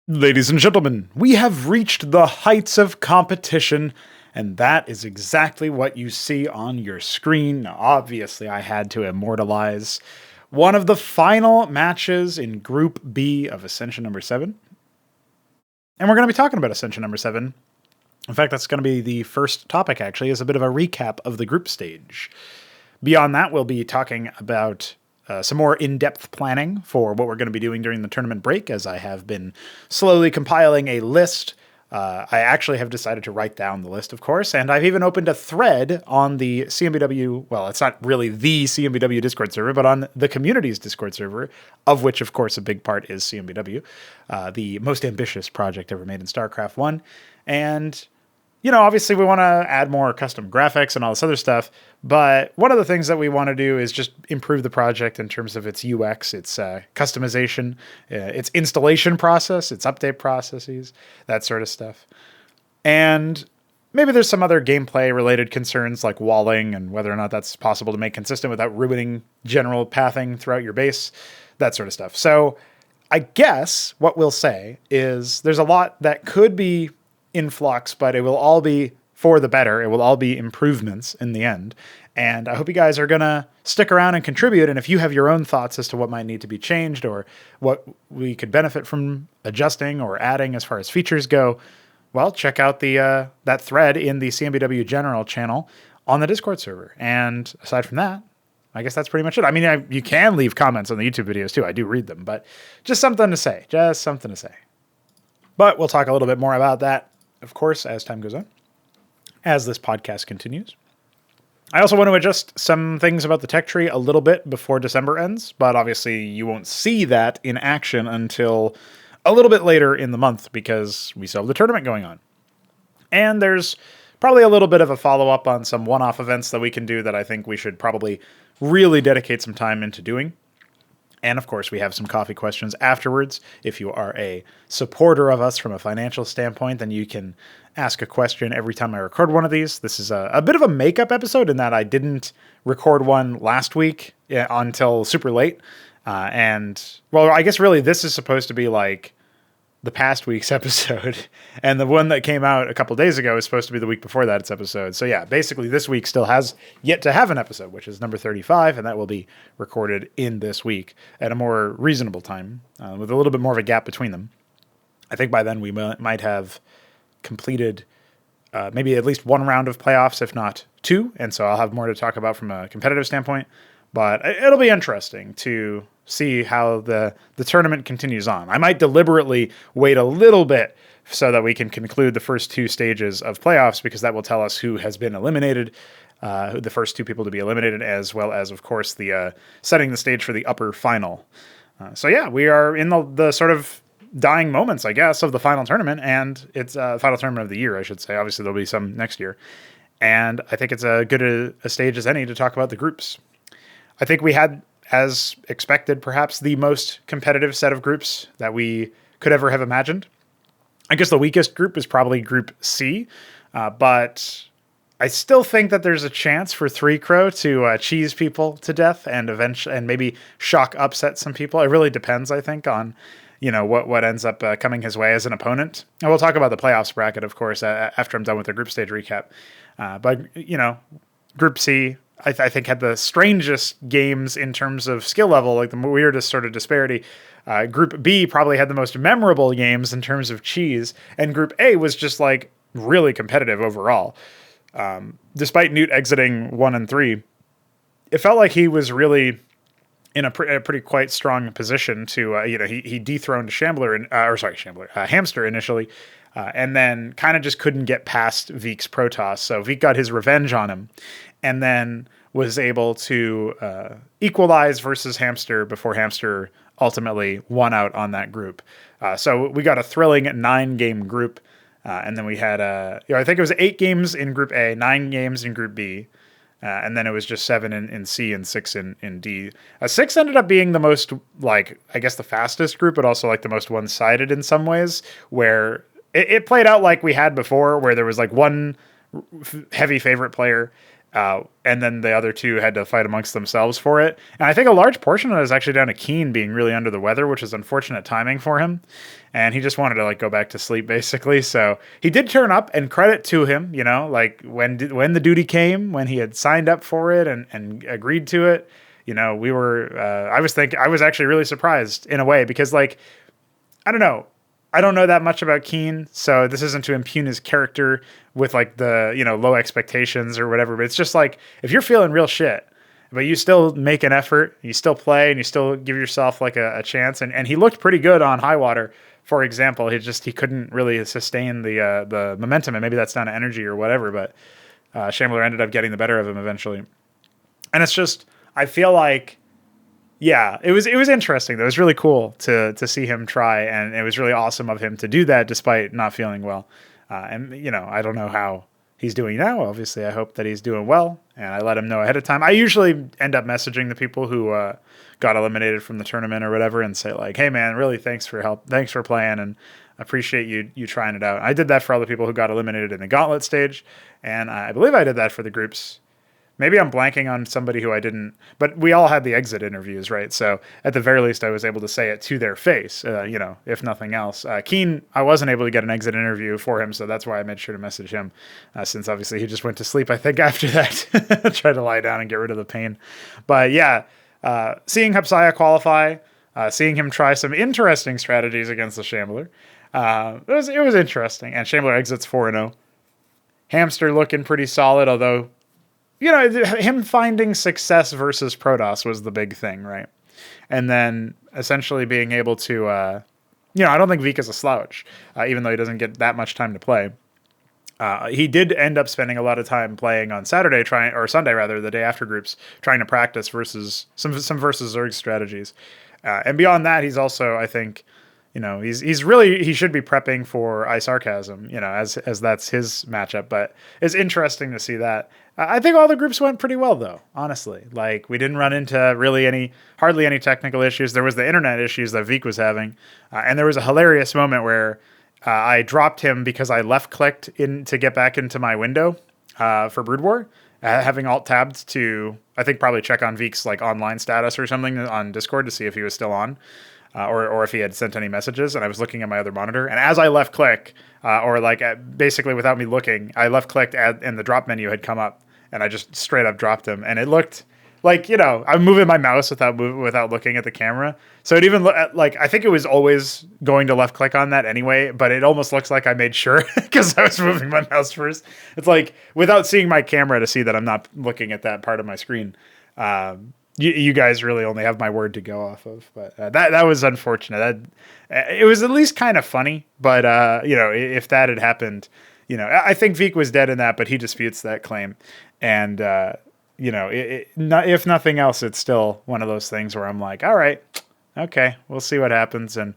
Ladies and gentlemen, we have reached the heights of competition, and that is exactly what you see on your screen. Now, obviously, I had to immortalize one of the final matches in Group B of Ascension number 7. And we're going to be talking about Ascension number 7. In fact, that's going to be the first topic, actually, is a bit of a recap of the group stage. Beyond that, we'll be talking about some more in-depth planning for what we're going to be doing during the tournament break, as I have been slowly compiling a list. I actually have decided to write down the list, of course, and I've even opened a thread on the CMBW, well, it's not really the CMBW Discord server, but on the community's Discord server, of which, of course, a big part is CMBW, the most ambitious project ever made in StarCraft 1. And you know, obviously we want to add more custom graphics and all this other stuff, but one of the things that we want to do is just improve the project in terms of its UX, its customization, its installation process, its update processes, that sort of stuff. And maybe there's some other gameplay related concerns like walling and whether or not that's possible to make consistent without ruining general pathing throughout your base, that sort of stuff. So I guess what we'll say is there's a lot that could be in flux, but it will all be for the better. It will all be improvements in the end. And I hope you guys are going to stick around and contribute. And if you have your own thoughts as to what might need to be changed or what we could benefit from adjusting or adding as far as features go, well, check out the that thread in the CMBW general channel on the Discord server. And aside from that, I guess that's pretty much it. I mean, you can leave comments on the YouTube videos too. I do read them, but just something to say. Just something to say. But we'll talk a little bit more about that, of course, as time goes on, as this podcast continues. I also want to adjust some things about the tech tree a little bit before December ends, but obviously you won't see that in action until a little bit later in the month because we still have the tournament going on. And there's probably a little bit of a follow-up on some one-off events that we can do that I think we should probably really dedicate some time into doing. And of course, we have some coffee questions afterwards. If you are a supporter of us from a financial standpoint, then you can ask a question every time I record one of these. This is a bit of a makeup episode in that I didn't record one last week until super late. And, well, I guess really this is supposed to be like the past week's episode. And the one that came out a couple days ago is supposed to be the week before that's episode. So yeah, basically this week still has yet to have an episode, which is number 35. And that will be recorded in this week at a more reasonable time with a little bit more of a gap between them. I think by then we might have completed maybe at least one round of playoffs, if not two. And so I'll have more to talk about from a competitive standpoint. But it'll be interesting to see how the tournament continues on. I might deliberately wait a little bit so that we can conclude the first two stages of playoffs, because that will tell us who has been eliminated, the first two people to be eliminated, as well as, of course, the setting the stage for the upper final. So yeah, we are in the sort of dying moments, I guess, of the final tournament, and it's final tournament of the year, I should say. Obviously, there'll be some next year. And I think it's as good a stage as any to talk about the groups. I think we had, as expected, perhaps the most competitive set of groups that we could ever have imagined. I guess the weakest group is probably Group C, but I still think that there's a chance for Pr0totype to cheese people to death and eventually, and maybe shock upset some people. It really depends, I think, on what ends up coming his way as an opponent. And we'll talk about the playoffs bracket, of course, after I'm done with the group stage recap. But Group C, I think, had the strangest games in terms of skill level, like the weirdest sort of disparity. Group B probably had the most memorable games in terms of cheese, and Group A was just like really competitive overall. Despite Newt exiting 1 and 3, it felt like he was really in a pretty quite strong position to, he dethroned Hamster initially, and then kind of just couldn't get past Veek's Protoss. So Veek got his revenge on him, and then was able to equalize versus Hamster before Hamster ultimately won out on that group. So we got a thrilling 9-game group, and then we had, I think it was 8 games in Group A, 9 games in Group B, and then it was just 7 in C and 6 in D. 6 ended up being the most, like, I guess the fastest group, but also like the most one-sided in some ways, where it played out like we had before, where there was like one heavy favorite player, And then the other two had to fight amongst themselves for it. And I think a large portion of it is actually down to Keen being really under the weather, which is unfortunate timing for him. And he just wanted to like go back to sleep basically. So he did turn up, and credit to him, you know, like when the duty came, when he had signed up for it and agreed to it, you know, we were, I was actually really surprised in a way because like, I don't know. I don't know that much about Keen, so this isn't to impugn his character with like the, you know, low expectations or whatever, but it's just like if you're feeling real shit, but you still make an effort, you still play and you still give yourself like a chance. And he looked pretty good on high water, for example. He couldn't really sustain the momentum, and maybe that's down to energy or whatever, but Shambler ended up getting the better of him eventually. And it's just, I feel like, yeah, it was interesting though. It was really cool to see him try, and it was really awesome of him to do that despite not feeling well. And you know, I don't know how he's doing now. Obviously, I hope that he's doing well, and I let him know ahead of time. I usually end up messaging the people who got eliminated from the tournament or whatever, and say like, "Hey man, really thanks for help, thanks for playing, and appreciate you trying it out." I did that for all the people who got eliminated in the gauntlet stage, and I believe I did that for the groups. Maybe I'm blanking on somebody who I didn't, but we all had the exit interviews, right? So at the very least, I was able to say it to their face, you know, if nothing else. Keen, I wasn't able to get an exit interview for him, so that's why I made sure to message him, since obviously he just went to sleep, I think, after that. Tried to lie down and get rid of the pain. But yeah, seeing Hepsiah qualify, seeing him try some interesting strategies against the Shambler, it was interesting. And Shambler exits 4-0. Hamster looking pretty solid, although, you know, him finding success versus Protoss was the big thing, right? And then essentially being able to, you know, I don't think Vik is a slouch, even though he doesn't get that much time to play. He did end up spending a lot of time playing on Saturday, or Sunday rather, the day after groups, trying to practice versus some versus Zerg strategies. And beyond that, he's also, I think, you know, he should be prepping for iSarcasm, you know, as that's his matchup. But it's interesting to see that. I think all the groups went pretty well, though, honestly. Like, we didn't run into hardly any technical issues. There was the internet issues that Vik was having. And there was a hilarious moment where I dropped him because I left-clicked in to get back into my window for Brood War, having alt-tabbed to, I think, probably check on Vik's like online status or something on Discord to see if he was still on. Or if he had sent any messages, and I was looking at my other monitor. And as I left click, basically without me looking, I left clicked and the drop menu had come up, and I just straight up dropped him. And it looked like, you know, I'm moving my mouse without looking at the camera. So it even like, I think it was always going to left click on that anyway, but it almost looks like I made sure because I was moving my mouse first. It's like without seeing my camera to see that I'm not looking at that part of my screen. You guys really only have my word to go off of, but that was unfortunate. It was at least kind of funny, but you know, if that had happened, you know, I think Vik was dead in that, but he disputes that claim, and you know, if nothing else, it's still one of those things where I'm like, all right, okay, we'll see what happens, and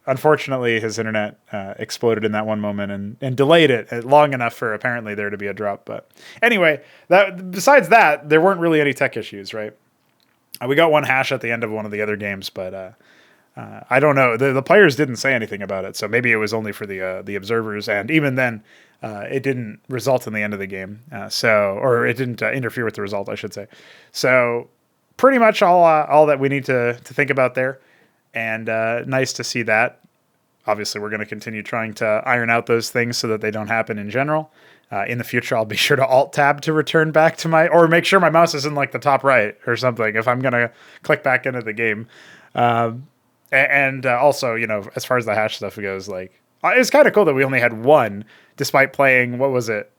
unfortunately, his internet exploded in that one moment and delayed it long enough for apparently there to be a drop. But anyway, besides that, there weren't really any tech issues, right? We got one hash at the end of one of the other games, but I don't know. The players didn't say anything about it, so maybe it was only for the observers, and even then, it didn't result in the end of the game. Or it didn't interfere with the result, I should say. So pretty much all that we need to think about there. And nice to see that. Obviously, we're going to continue trying to iron out those things so that they don't happen in general. In the future, I'll be sure to alt-tab to return back to or make sure my mouse is in like the top right or something if I'm going to click back into the game. And also, you know, as far as the hash stuff goes, like, it's kind of cool that we only had one, despite playing, what was it?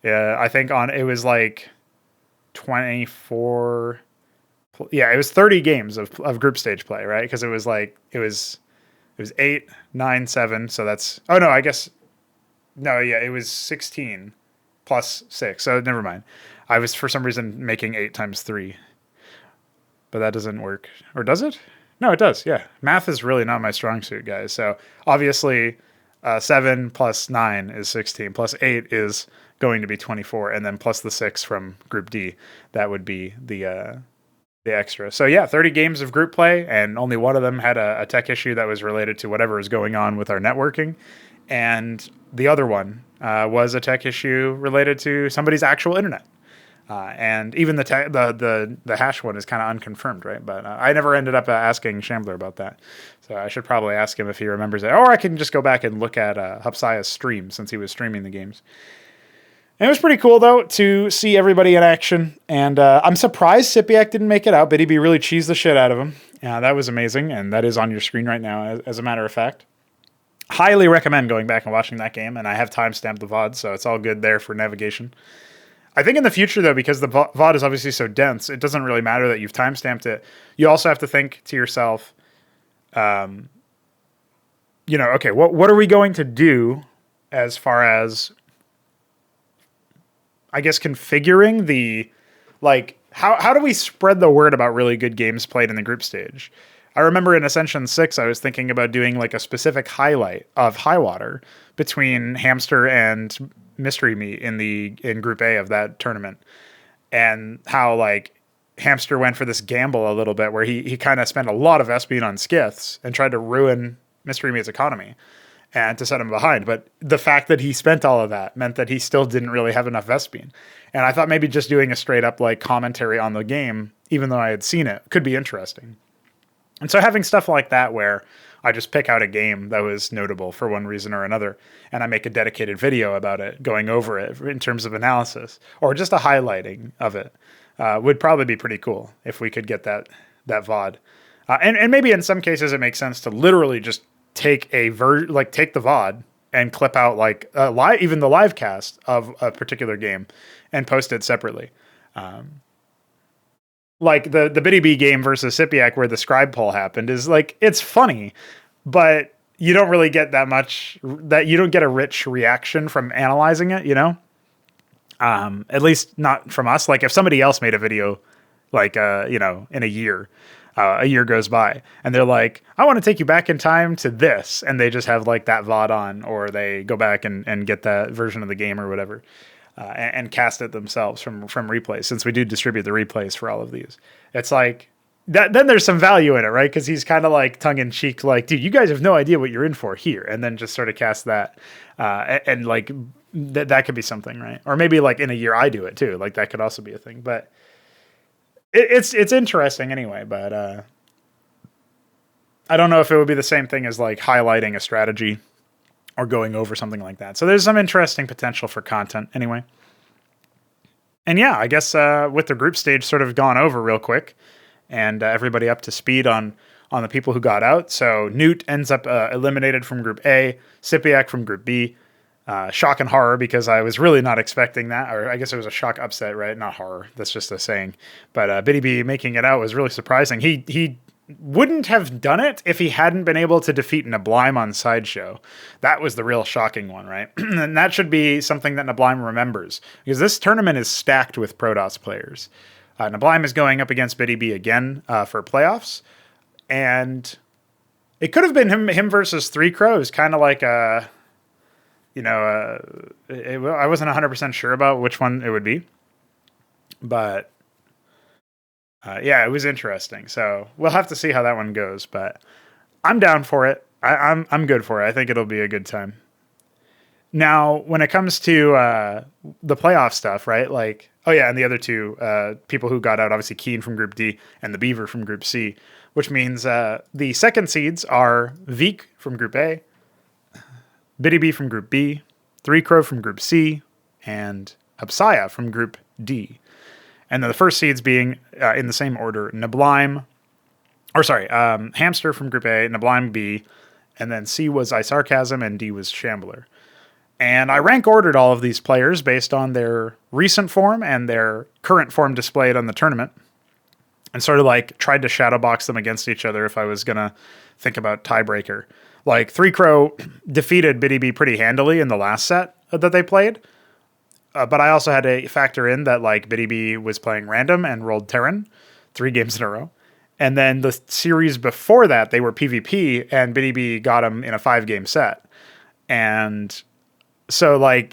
I think it was like 24... Yeah, it was 30 games of group stage play, right? Because it was 8, 9, 7. So that's, oh no, I guess, no, yeah, it was 16 plus 6. So never mind. I was for some reason making 8 times 3, but that doesn't work. Or does it? No, it does. Yeah. Math is really not my strong suit, guys. So obviously 7 plus 9 is 16 plus 8 is going to be 24. And then plus the 6 from group D, that would be the the extra. So yeah, 30 games of group play, and only one of them had a tech issue that was related to whatever is going on with our networking, and the other one was a tech issue related to somebody's actual internet. And even the hash one is kind of unconfirmed, right? But I never ended up asking Shambler about that, so I should probably ask him if he remembers it, or I can just go back and look at Hupsia's stream since he was streaming the games. And it was pretty cool, though, to see everybody in action. And I'm surprised Sipiak didn't make it out. Biddy B really cheesed the shit out of him. That was amazing, and that is on your screen right now, as a matter of fact. Highly recommend going back and watching that game, and I have timestamped the VOD, so it's all good there for navigation. I think in the future, though, because the VOD is obviously so dense, it doesn't really matter that you've timestamped it. You also have to think to yourself, okay, what are we going to do as far as, I guess, configuring the, how do we spread the word about really good games played in the group stage? I remember in Ascension 6, I was thinking about doing a specific highlight of Highwater between Hamster and Mystery Meat in Group A of that tournament, and how Hamster went for this gamble a little bit where he kind of spent a lot of Vespene on Skiths and tried to ruin Mystery Meat's economy and to set him behind. But the fact that he spent all of that meant that he still didn't really have enough Vespene. And I thought maybe just doing a straight up commentary on the game, even though I had seen it, could be interesting. And so having stuff like that where I just pick out a game that was notable for one reason or another, and I make a dedicated video about it, going over it in terms of analysis, or just a highlighting of it, would probably be pretty cool if we could get that VOD. And maybe in some cases it makes sense to literally just take take the VOD and clip out even the live cast of a particular game and post it separately. The Biddy B game versus Sipiak where the scribe poll happened is it's funny, but you don't really get you don't get a rich reaction from analyzing it, at least not from us. If somebody else made a video, in a year goes by and they're like, I want to take you back in time to this. And they just have that VOD on, or they go back and get that version of the game or whatever. And cast it themselves from replays, since we do distribute the replays for all of these. It's that. Then there's some value in it, right? Because he's kind of tongue in cheek, dude, you guys have no idea what you're in for here, and then just sort of cast that, and that could be something, right? Or maybe in a year I do it too. That could also be a thing. But it's interesting anyway. But I don't know if it would be the same thing as highlighting a strategy or going over something like that. So there's some interesting potential for content anyway. And yeah, I guess with the group stage sort of gone over real quick, and everybody up to speed on the people who got out. So Newt ends up eliminated from Group A, Sipiak from Group B. Shock and horror, because I was really not expecting that, or I guess it was a shock upset, right? Not horror, that's just a saying. But Biddy B making it out was really surprising. He wouldn't have done it if he hadn't been able to defeat Nablime on Sideshow. That was the real shocking one, right? And that should be something that Nablime remembers, because this tournament is stacked with Protoss players. Nablime is going up against Biddy B again for playoffs, and it could have been him versus Three Crows, kind of like a, I wasn't 100% sure about which one it would be, but yeah, it was interesting. So we'll have to see how that one goes, but I'm down for it. I'm good for it. I think it'll be a good time. Now, when it comes to the playoff stuff, right? And the other two people who got out, obviously Keen from Group D and the Beaver from Group C, which means the second seeds are Veek from Group A, Biddy B from Group B, Three Crow from Group C, and Hupsia from Group D. And then the first seeds being, in the same order, Hamster from Group A, Nablime B, and then C was iSarcasm, and D was Shambler. And I rank ordered all of these players based on their recent form and their current form displayed on the tournament, and sort of tried to shadow box them against each other if I was going to think about tiebreaker. Three Crow defeated Biddy B pretty handily in the last set that they played. But I also had to factor in that Biddy B was playing random and rolled Terran 3 games in a row. And then the series before that, they were PvP, and Biddy B got him in a 5-game set. And So like,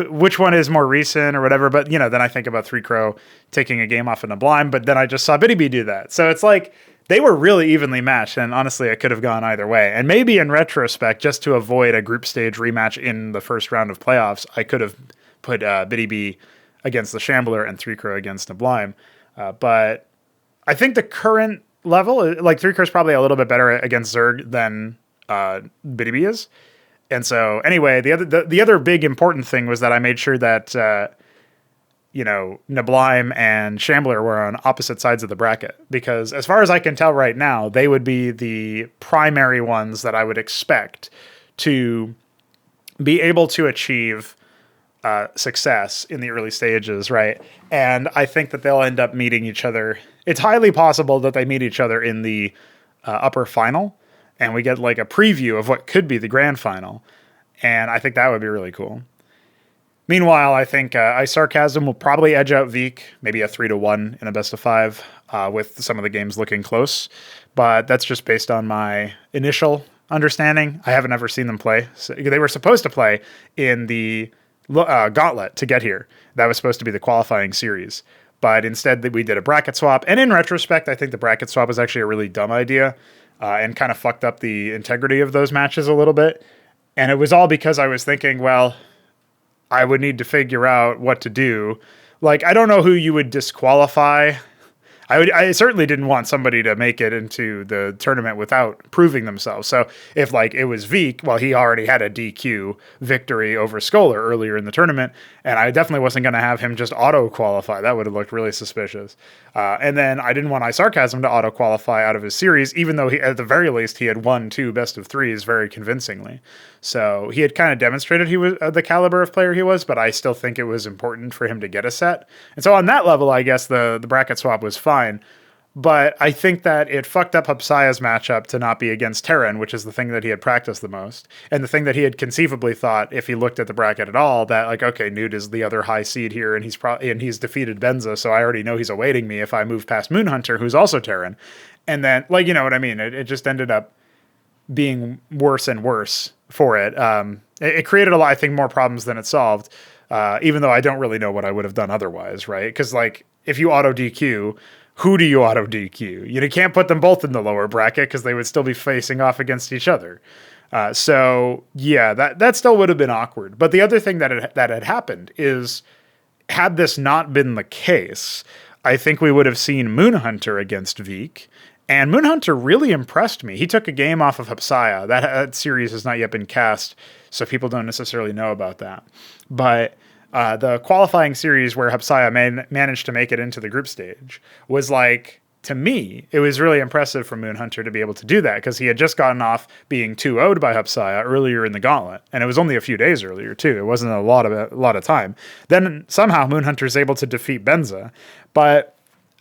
which one is more recent or whatever. But, then I think about Pr0totype taking a game off in a blind, but then I just saw Biddy do that. So it's like they were really evenly matched. And honestly, it could have gone either way. And maybe in retrospect, just to avoid a group stage rematch in the first round of playoffs, I could have put Biddy against the Shambler and Pr0totype against Sublime. But I think the current level, like Pr0totype is probably a little bit better against Zerg than Biddy is. And so anyway, the other big important thing was that I made sure that, Sublime and Shambler were on opposite sides of the bracket, because as far as I can tell right now, they would be the primary ones that I would expect to be able to achieve success in the early stages, right? And I think that they'll end up meeting each other. It's highly possible that they meet each other in the upper final, and we get like a preview of what could be the grand final. And I think that would be really cool. Meanwhile, I think iSarcasm will probably edge out Veek, maybe a 3-1 in a best of 5, with some of the games looking close. But that's just based on my initial understanding. I haven't ever seen them play. So they were supposed to play in the Gauntlet to get here. That was supposed to be the qualifying series. But instead, we did a bracket swap. And in retrospect, I think the bracket swap was actually a really dumb idea. And kind of fucked up the integrity of those matches a little bit. And it was all because I was thinking, well, I would need to figure out what to do. Like, I don't know who you would disqualify. I certainly didn't want somebody to make it into the tournament without proving themselves. So if like it was Veek, well, he already had a DQ victory over Scholar earlier in the tournament, and I definitely wasn't going to have him just auto qualify. That would have looked really suspicious. And then I didn't want iSarcasm to auto qualify out of his series, even though at the very least he had won 2 best of 3s very convincingly. So he had kind of demonstrated he was the caliber of player he was, but I still think it was important for him to get a set. And so on that level, I guess the bracket swap was fine. But I think that it fucked up Hapsaya's matchup to not be against Terran, which is the thing that he had practiced the most. And the thing that he had conceivably thought, if he looked at the bracket at all, that like, okay, Newt is the other high seed here, and he's defeated Benza, so I already know he's awaiting me if I move past Moonhunter, who's also Terran. And then, like, you know what I mean? It just ended up being worse and worse for it. It created a lot, I think, more problems than it solved, even though I don't really know what I would have done otherwise, right? Because, like, if you auto DQ, who do you auto DQ? You can't put them both in the lower bracket because they would still be facing off against each other. So yeah, that still would have been awkward. But the other thing that had happened is, had this not been the case, I think we would have seen Moonhunter against Veek. And Moonhunter really impressed me. He took a game off of Hapsaya. That series has not yet been cast, so people don't necessarily know about that. But the qualifying series where Hapsaya managed to make it into the group stage was, like, to me, it was really impressive for Moonhunter to be able to do that, because he had just gotten off being 2-0'd by Hapsaya earlier in the Gauntlet, and it was only a few days earlier too. It wasn't a lot of time. Then somehow Moonhunter is able to defeat Benza, but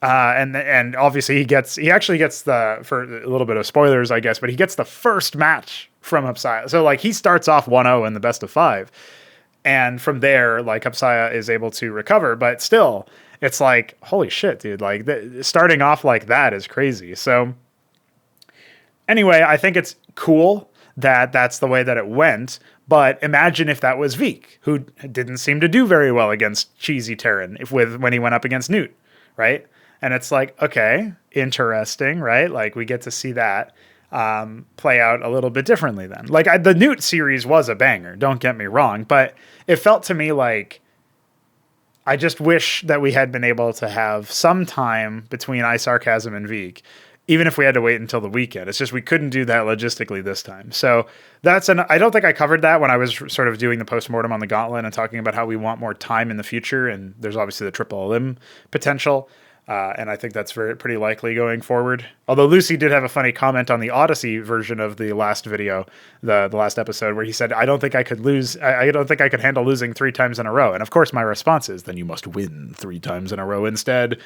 and obviously he actually gets for a little bit of spoilers, I guess, but he gets the first match from Hapsaya. So like he starts off 1-0 in the best of 5. And from there, like, Hapsaya is able to recover, but still, it's like, holy shit, dude. Like, starting off like that is crazy. So anyway, I think it's cool that that's the way that it went. But imagine if that was Veek, who didn't seem to do very well against Cheesy Terran when he went up against Newt, right? And it's like, okay, interesting, right? Like, we get to see that play out a little bit differently then. Like, the Newt series was a banger, don't get me wrong, but it felt to me like I just wish that we had been able to have some time between iSarcasm and Veek, even if we had to wait until the weekend. It's just we couldn't do that logistically this time. So I don't think I covered that when I was sort of doing the postmortem on the Gauntlet and talking about how we want more time in the future, and there's obviously the triple elim potential. And I think that's pretty likely going forward. Although Lucy did have a funny comment on the Odyssey version of the last video, the last episode, where he said, I don't think I could handle losing 3 times in a row. And of course my response is, then you must win 3 times in a row instead.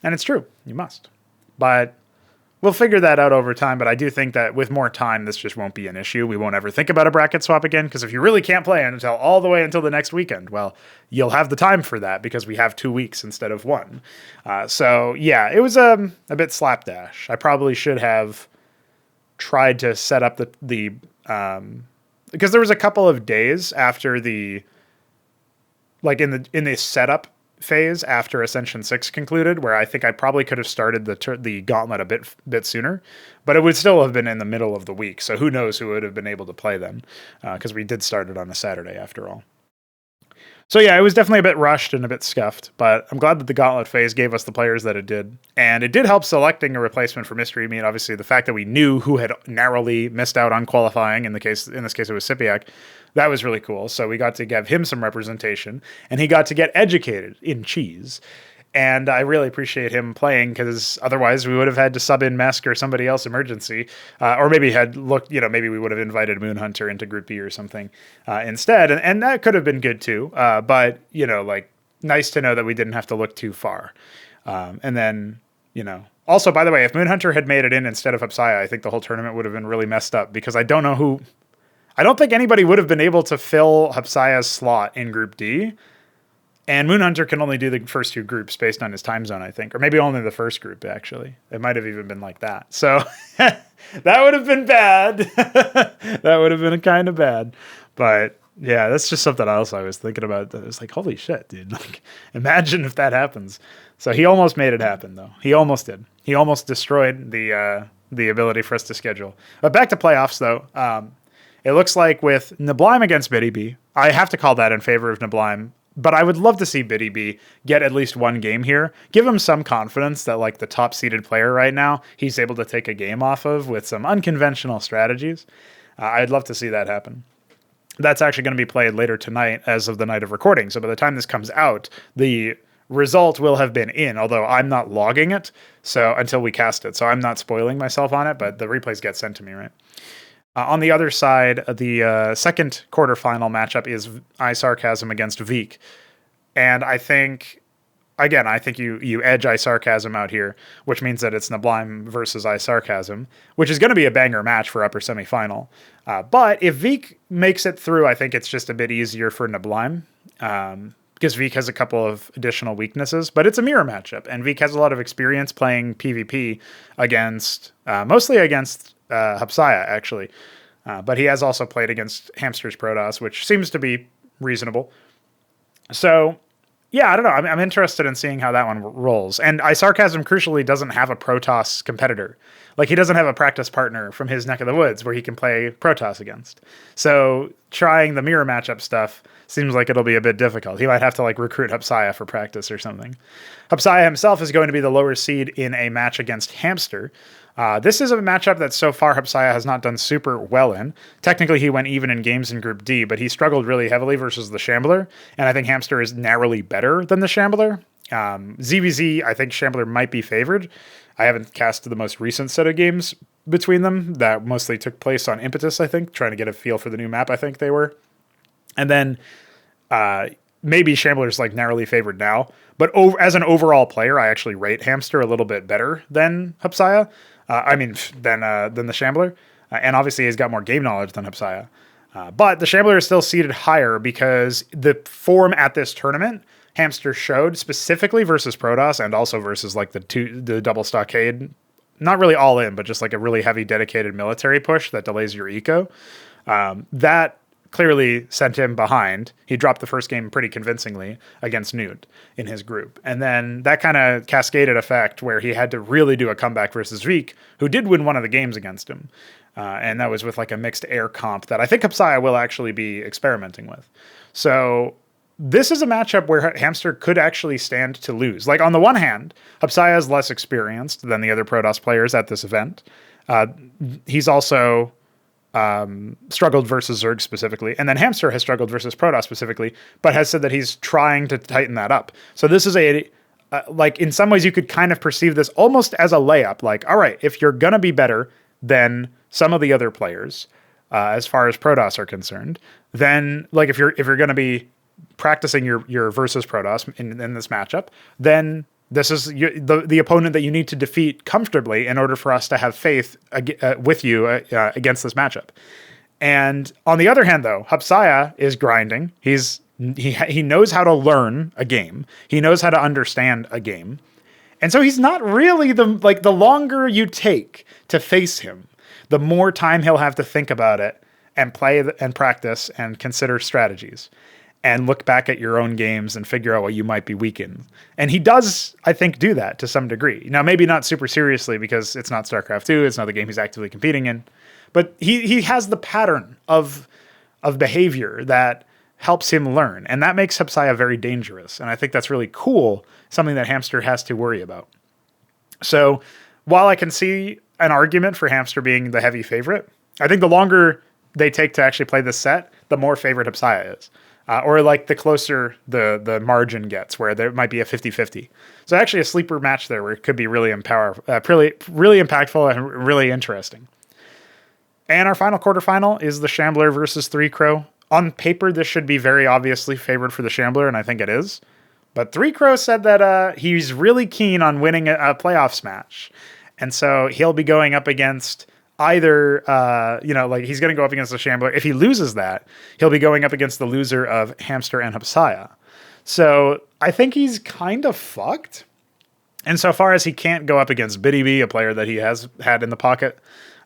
And it's true, you must. But we'll figure that out over time, but I do think that with more time, this just won't be an issue. We won't ever think about a bracket swap again, because if you really can't play all the way until the next weekend, well, you'll have the time for that because we have 2 weeks instead of 1. So yeah, it was a bit slapdash. I probably should have tried to set up the because there was a couple of days after in the setup phase after Ascension 6 concluded, where I think I probably could have started the gauntlet a bit sooner, but it would still have been in the middle of the week. So who knows who would have been able to play then, because we did start it on a Saturday after all. So yeah, it was definitely a bit rushed and a bit scuffed, but I'm glad that the gauntlet phase gave us the players that it did. And it did help selecting a replacement for Mystery Meat. Obviously, the fact that we knew who had narrowly missed out on qualifying, in this case it was Sipiak, that was really cool. So we got to give him some representation, and he got to get educated in cheese. And I really appreciate him playing, because otherwise we would have had to sub in Mesk or somebody else emergency, or maybe maybe we would have invited Moonhunter into Group B or something instead. And that could have been good too. But, nice to know that we didn't have to look too far. And then, also, by the way, if Moonhunter had made it in instead of Hapsaya, I think the whole tournament would have been really messed up, because I don't think anybody would have been able to fill Hapsaya's slot in Group D. And Moonhunter can only do the first two groups based on his time zone, I think. Or maybe only the first group, actually. It might have even been like that. So that would have been bad. That would have been kind of bad. But yeah, that's just something else I was thinking about. It was like, holy shit, dude. Like, imagine if that happens. So he almost made it happen, though. He almost did. He almost destroyed the ability for us to schedule. But back to playoffs, though. It looks like with Nablime against Biddy B, I have to call that in favor of Nablime. But I would love to see Biddy B get at least one game here. Give him some confidence that, like, the top-seeded player right now, he's able to take a game off of with some unconventional strategies. I'd love to see that happen. That's actually going to be played later tonight as of the night of recording. So by the time this comes out, the result will have been in, although I'm not logging it until we cast it. So I'm not spoiling myself on it, but the replays get sent to me, right? On the other side, the second quarterfinal matchup is iSarcasm against Veek. And I think you edge iSarcasm out here, which means that it's Nablime versus iSarcasm, which is going to be a banger match for upper semifinal. But if Veek makes it through, I think it's just a bit easier for Nablime, because Veek has a couple of additional weaknesses, but it's a mirror matchup, and Veek has a lot of experience playing PvP mostly against Hapsaya, actually. But he has also played against Hamster's Protoss, which seems to be reasonable. So, yeah, I don't know. I'm interested in seeing how that one rolls. And iSarcasm, crucially, doesn't have a Protoss competitor. Like, he doesn't have a practice partner from his neck of the woods where he can play Protoss against. So, trying the mirror matchup stuff seems like it'll be a bit difficult. He might have to, recruit Hapsaya for practice or something. Hapsaya himself is going to be the lower seed in a match against Hamster. This is a matchup that so far Hapsaya has not done super well in. Technically, he went even in games in Group D, but he struggled really heavily versus the Shambler, and I think Hamster is narrowly better than the Shambler. ZVZ, I think Shambler might be favored. I haven't cast the most recent set of games between them. That mostly took place on Impetus, I think, trying to get a feel for the new map, I think they were. And then maybe Shambler's narrowly favored now, but as an overall player, I actually rate Hamster a little bit better than Hapsaya. Than the Shambler. And obviously he's got more game knowledge than Hapsaya. But the Shambler is still seated higher because the form at this tournament, Hamster showed specifically versus Protoss and also versus the double stockade. Not really all in, but just a really heavy dedicated military push that delays your eco. That clearly sent him behind. He dropped the first game pretty convincingly against Newt in his group. And then that kind of cascaded effect where he had to really do a comeback versus Veek, who did win one of the games against him. And that was with a mixed air comp that I think Hapsaya will actually be experimenting with. So this is a matchup where Hamster could actually stand to lose. On the one hand, Hapsaya is less experienced than the other Protoss players at this event. He's also struggled versus Zerg specifically, and then Hamster has struggled versus Protoss specifically, but has said that he's trying to tighten that up. So this is in some ways you could kind of perceive this almost as a layup. All right, if you're gonna be better than some of the other players, as far as Protoss are concerned, then if you're gonna be practicing your versus Protoss in this matchup, then this is the opponent that you need to defeat comfortably in order for us to have faith with you against this matchup. And on the other hand, though, Hapsaya is grinding. He knows how to learn a game. He knows how to understand a game. And so he's not really the longer you take to face him, the more time he'll have to think about it and play and practice and consider strategies and look back at your own games and figure out what you might be weak in. And he does, I think, do that to some degree. Now, maybe not super seriously because it's not StarCraft 2. It's not the game he's actively competing in. But he has the pattern of behavior that helps him learn. And that makes Hepsiah very dangerous. And I think that's really cool, something that Hamster has to worry about. So while I can see an argument for Hamster being the heavy favorite, I think the longer they take to actually play this set, the more favorite Hepsiah is. Or like the closer the margin gets, where there might be a 50-50. So actually a sleeper match there where it could be really really impactful and really interesting. And our final quarterfinal is the Shambler versus Pr0totype. On paper, this should be very obviously favored for the Shambler, and I think it is. But Pr0totype said that he's really keen on winning a playoffs match. And so he'll be going up against either, he's going to go up against the Shambler. If he loses that, he'll be going up against the loser of Hamster and Hepsiah. So I think he's kind of fucked. Insofar as he can't go up against Biddy B, a player that he has had in the pocket.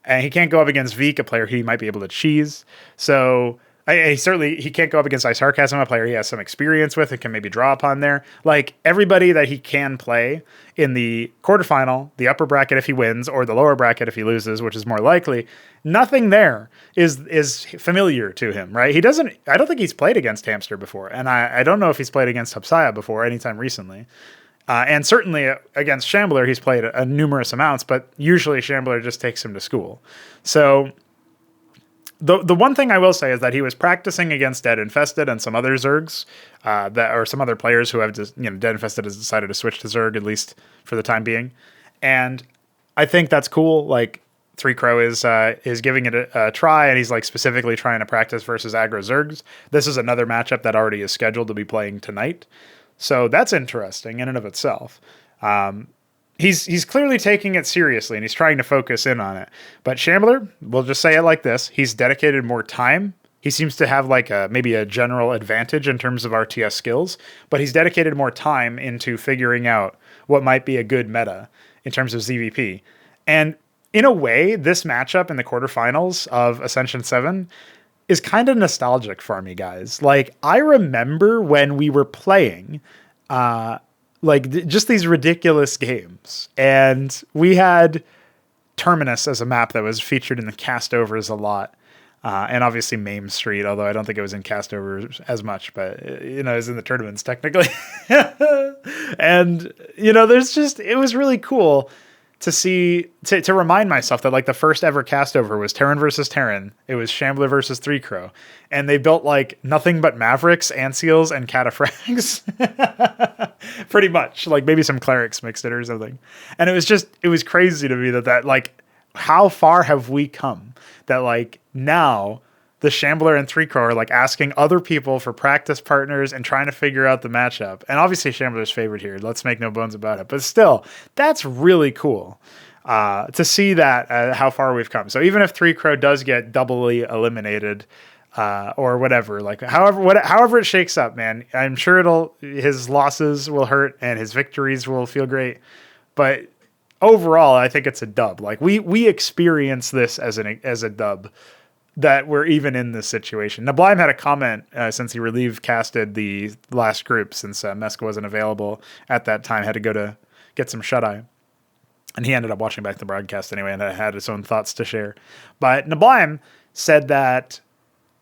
And he can't go up against Veek, a player he might be able to cheese. So he can't go up against iSarcasm, a player he has some experience with and can maybe draw upon there. Like everybody that he can play in the quarterfinal, the upper bracket if he wins, or the lower bracket if he loses, which is more likely, nothing there is familiar to him, right? I don't think he's played against Hamster before. And I don't know if he's played against Hepsiah before anytime recently. And certainly against Shambler, he's played a numerous amounts, but usually Shambler just takes him to school. So the one thing I will say is that he was practicing against Dead Infested and some other Zergs, or some other players who have just, Dead Infested has decided to switch to Zerg, at least for the time being. And I think that's cool. Like Pr0totype is giving it a try, and he's like specifically trying to practice versus aggro Zergs. This is another matchup that already is scheduled to be playing tonight. So that's interesting in and of itself. He's clearly taking it seriously, and he's trying to focus in on it. But Shambler, we'll just say it like this. He's dedicated more time. He seems to have like maybe a general advantage in terms of RTS skills, but he's dedicated more time into figuring out what might be a good meta in terms of ZVP. And in a way, this matchup in the quarterfinals of Ascension 7 is kind of nostalgic for me, guys. Like, I remember when we were playing just these ridiculous games. And we had Terminus as a map that was featured in the castovers a lot. And obviously Mame Street, although I don't think it was in castovers as much, but it was in the tournaments technically. And, it was really cool to see, to remind myself that like the first ever castover was Terran versus Terran. It was Shambler versus Pr0totype. And they built like nothing but Mavericks, Anseals, and Cataphracts. Pretty much. Like maybe some Clerics mixed in or something. And it was crazy to me that like, how far have we come? That like now the Shambler and Pr0totype are like asking other people for practice partners and trying to figure out the matchup. And obviously Shambler's favorite here. Let's make no bones about it. But still, that's really cool to see that how far we've come. So even if Pr0totype does get doubly eliminated or whatever, like however it shakes up, man, I'm sure his losses will hurt and his victories will feel great. But overall, I think it's a dub. Like we experience this as a dub, that we're even in this situation. Nablime had a comment since he relief casted the last group, since Meska wasn't available at that time, had to go to get some shut-eye. And he ended up watching back the broadcast anyway and had his own thoughts to share. But Nablime said that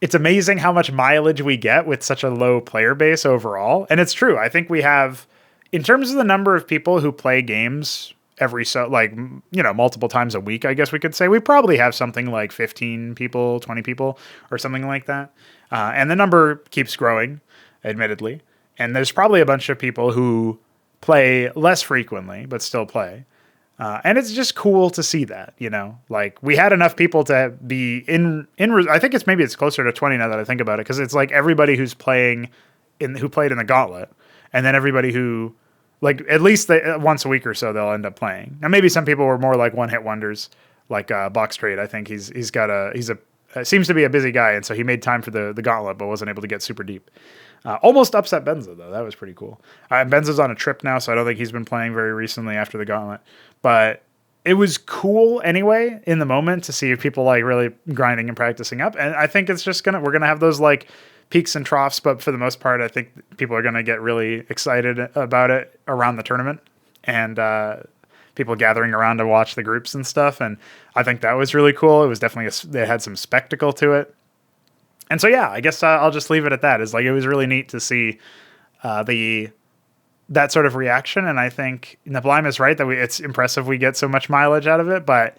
it's amazing how much mileage we get with such a low player base overall. And it's true. I think we have, in terms of the number of people who play games multiple times a week, I guess we could say, we probably have something like 15 people, 20 people or something like that. And the number keeps growing, admittedly. And there's probably a bunch of people who play less frequently, but still play. And it's just cool to see that, like we had enough people to be I think it's closer to 20 now that I think about it. Cause it's like everybody who's playing who played in the gauntlet, and then everybody who, like at least once a week or so they'll end up playing. Now maybe some people were more like one hit wonders, like Box Trade. I think he's seems to be a busy guy, and so he made time for the gauntlet, but wasn't able to get super deep. Almost upset Benza though. That was pretty cool. Benza's on a trip now, so I don't think he's been playing very recently after the gauntlet. But it was cool anyway in the moment to see people like really grinding and practicing up. And I think it's just we're gonna have those like peaks and troughs, but for the most part, I think people are gonna get really excited about it around the tournament, and people gathering around to watch the groups and stuff. And I think that was really cool. It was definitely it had some spectacle to it. And so yeah, I guess I'll just leave it at that. Is like it was really neat to see that sort of reaction. And I think Nablime is right that it's impressive we get so much mileage out of it. But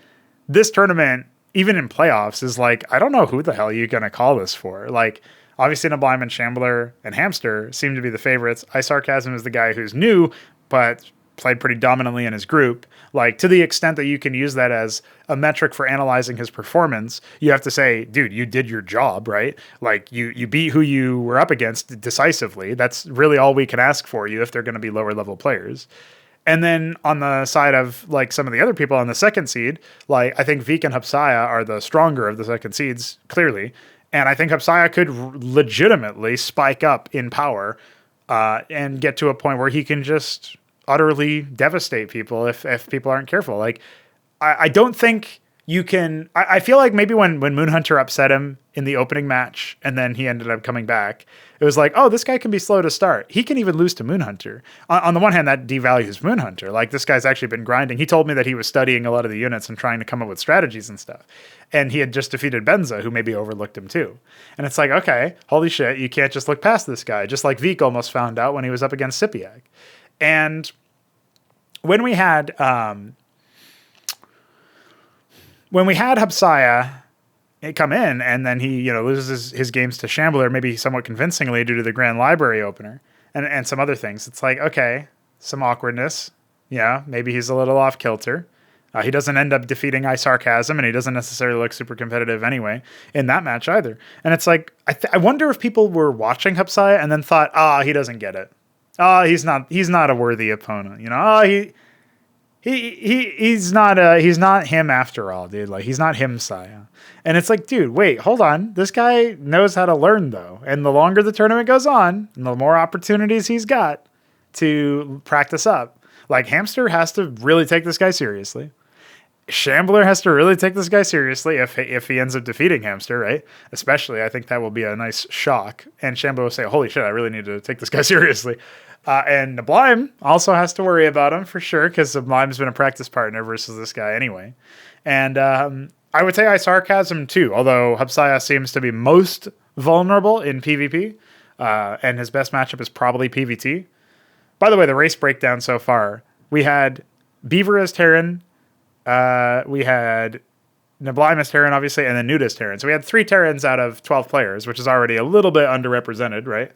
this tournament, even in playoffs, is like, I don't know who the hell you're going to call this for. Like, obviously Nablime and Shambler and Hamster seem to be the favorites. iSarcasm is the guy who's new, but played pretty dominantly in his group. Like, to the extent that you can use that as a metric for analyzing his performance, you have to say, dude, you did your job, right? Like, you beat who you were up against decisively. That's really all we can ask for you if they're going to be lower level players. And then on the side of like some of the other people on the second seed, like I think Vik and Hapsaya are the stronger of the second seeds, clearly. And I think Hapsaya could legitimately spike up in power and get to a point where he can just utterly devastate people if people aren't careful. Like, I don't think you can. I feel like maybe when Moonhunter upset him in the opening match and then he ended up coming back, it was like, oh, this guy can be slow to start. He can even lose to Moonhunter. On the one hand, that devalues Moonhunter. Like, this guy's actually been grinding. He told me that he was studying a lot of the units and trying to come up with strategies and stuff. And he had just defeated Benza, who maybe overlooked him too. And it's like, okay, holy shit, you can't just look past this guy. Just like Vik almost found out when he was up against Sipiak. And when we had Hapsaya come in and then he, loses his games to Shambler, maybe somewhat convincingly due to the Grand Library opener and some other things. It's like, okay, some awkwardness. Yeah, maybe he's a little off kilter. He doesn't end up defeating iSarcasm, and he doesn't necessarily look super competitive anyway in that match either. And it's like, I wonder if people were watching Hapsaya and then thought, he doesn't get it. He's not a worthy opponent. He's not him after all, dude. Like, he's not him, Saya. And it's like, dude, wait, hold on. This guy knows how to learn, though. And the longer the tournament goes on, and the more opportunities he's got to practice up. Like, Hamster has to really take this guy seriously. Shambler has to really take this guy seriously if he ends up defeating Hamster, right? Especially, I think that will be a nice shock. And Shambler will say, holy shit, I really need to take this guy seriously. And Nablime also has to worry about him for sure, because Nablime's been a practice partner versus this guy anyway. And I would say iSarcasm too, although Hapsaya seems to be most vulnerable in PvP, and his best matchup is probably PvT. By the way, the race breakdown so far, we had Beaver as Terran, we had Nablime as Terran, obviously, and then Newt as Terran. So we had 3 Terrans out of 12 players, which is already a little bit underrepresented, right?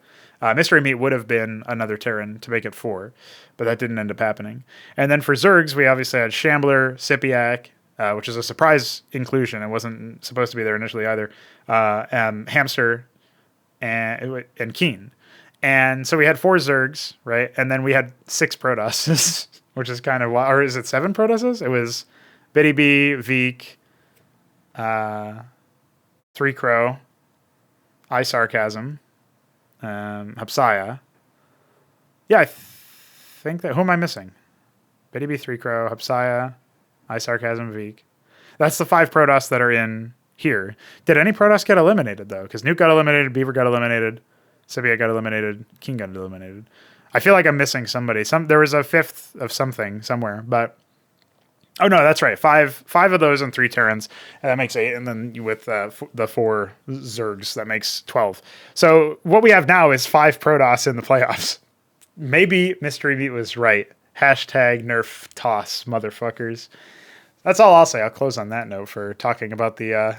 Mystery Meat would have been another Terran to make it 4, but that didn't end up happening. And then for Zergs, we obviously had Shambler, Sipiak, which is a surprise inclusion. It wasn't supposed to be there initially either. Hamster and Keen. And so we had 4 Zergs, right? And then we had 6 Protosses, which is kind of wild. Or is it 7 Protosses? It was Biddy B, Vik, 3 Crow, iSarcasm, Hapsaya. Yeah, I think that... Who am I missing? Biddy B, 3 Crow, Hapsaya, iSarcasm, Vik. That's the 5 Protoss that are in here. Did any Protoss get eliminated, though? Because Nuke got eliminated, Beaver got eliminated, Sibiak got eliminated, King got eliminated. I feel like I'm missing somebody. There was a 5th of something somewhere, but... Oh, no, that's right. 5 of those and 3 Terrans. And that makes 8. And then with the 4 Zergs, that makes 12. So what we have now is 5 Protoss in the playoffs. Maybe Mystery Meat was right. Hashtag nerf toss, motherfuckers. That's all I'll say. I'll close on that note for talking about the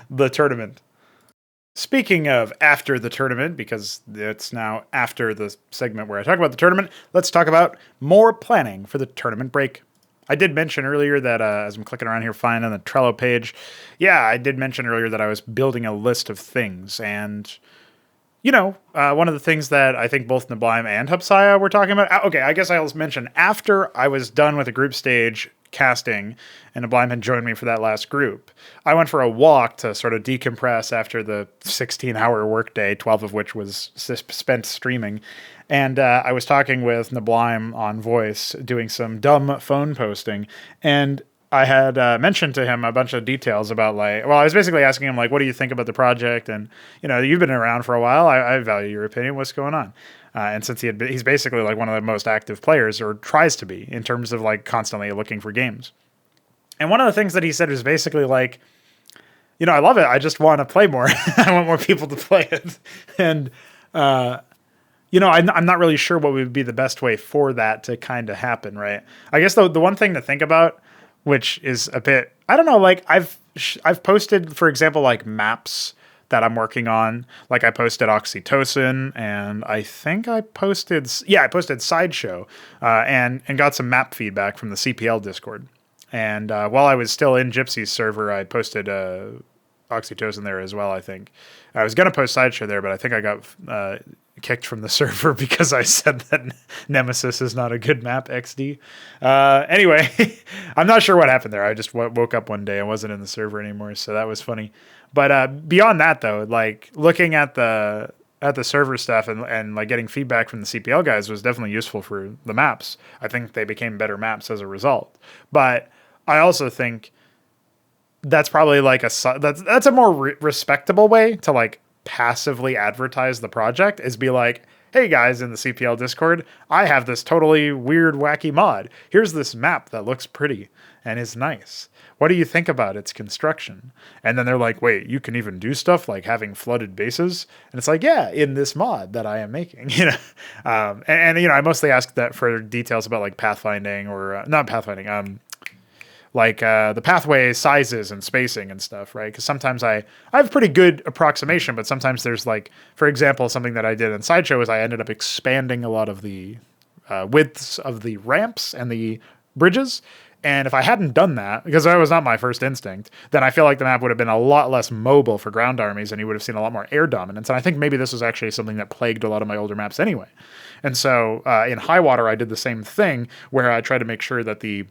the tournament. Speaking of after the tournament, because it's now after the segment where I talk about the tournament, let's talk about more planning for the tournament break. I did mention earlier that as I'm clicking around here, finding the Trello page, I did mention earlier that I was building a list of things. And, one of the things that I think both Nablime and Hapsaya were talking about. Okay, I guess I'll mention after I was done with the group stage casting and Nablime had joined me for that last group, I went for a walk to sort of decompress after the 16-hour workday, 12 of which was spent streaming. And I was talking with Nablime on voice, doing some dumb phone posting, and I had mentioned to him a bunch of details about like, well, I was basically asking him like, what do you think about the project? And you've been around for a while. I value your opinion. What's going on? And since he's basically like one of the most active players, or tries to be, in terms of like constantly looking for games. And one of the things that he said was basically like, I love it. I just want to play more. I want more people to play it. And, I'm not really sure what would be the best way for that to kind of happen, right? I guess the one thing to think about, which is a bit, I don't know, like I've posted, for example, like maps that I'm working on. Like I posted Oxytocin, and I think I posted Sideshow, and got some map feedback from the CPL Discord. And while I was still in Gypsy's server, I posted Oxytocin there as well, I think. I was going to post Sideshow there, but I think I got kicked from the server because I said that Nemesis is not a good map, XD. Anyway, I'm not sure what happened there. I just woke up one day and wasn't in the server anymore, so that was funny. But beyond that, though, like looking at the server stuff and like getting feedback from the CPL guys was definitely useful for the maps. I think they became better maps as a result. But I also think that's probably like that's a more respectable way to like passively advertise the project, is be like, hey guys in the CPL Discord, I have this totally weird, wacky mod. Here's this map that looks pretty and is nice. What do you think about its construction? And then they're like, wait, you can even do stuff like having flooded bases? And it's like, yeah, in this mod that I am making, I mostly ask that for details about like pathfinding or not pathfinding, like the pathway sizes and spacing and stuff, right? Because sometimes I have pretty good approximation, but sometimes there's like, for example, something that I did in Sideshow is I ended up expanding a lot of the widths of the ramps and the bridges. And if I hadn't done that, because that was not my first instinct, then I feel like the map would have been a lot less mobile for ground armies, and you would have seen a lot more air dominance. And I think maybe this was actually something that plagued a lot of my older maps anyway. And so in High Water, I did the same thing, where I tried to make sure that the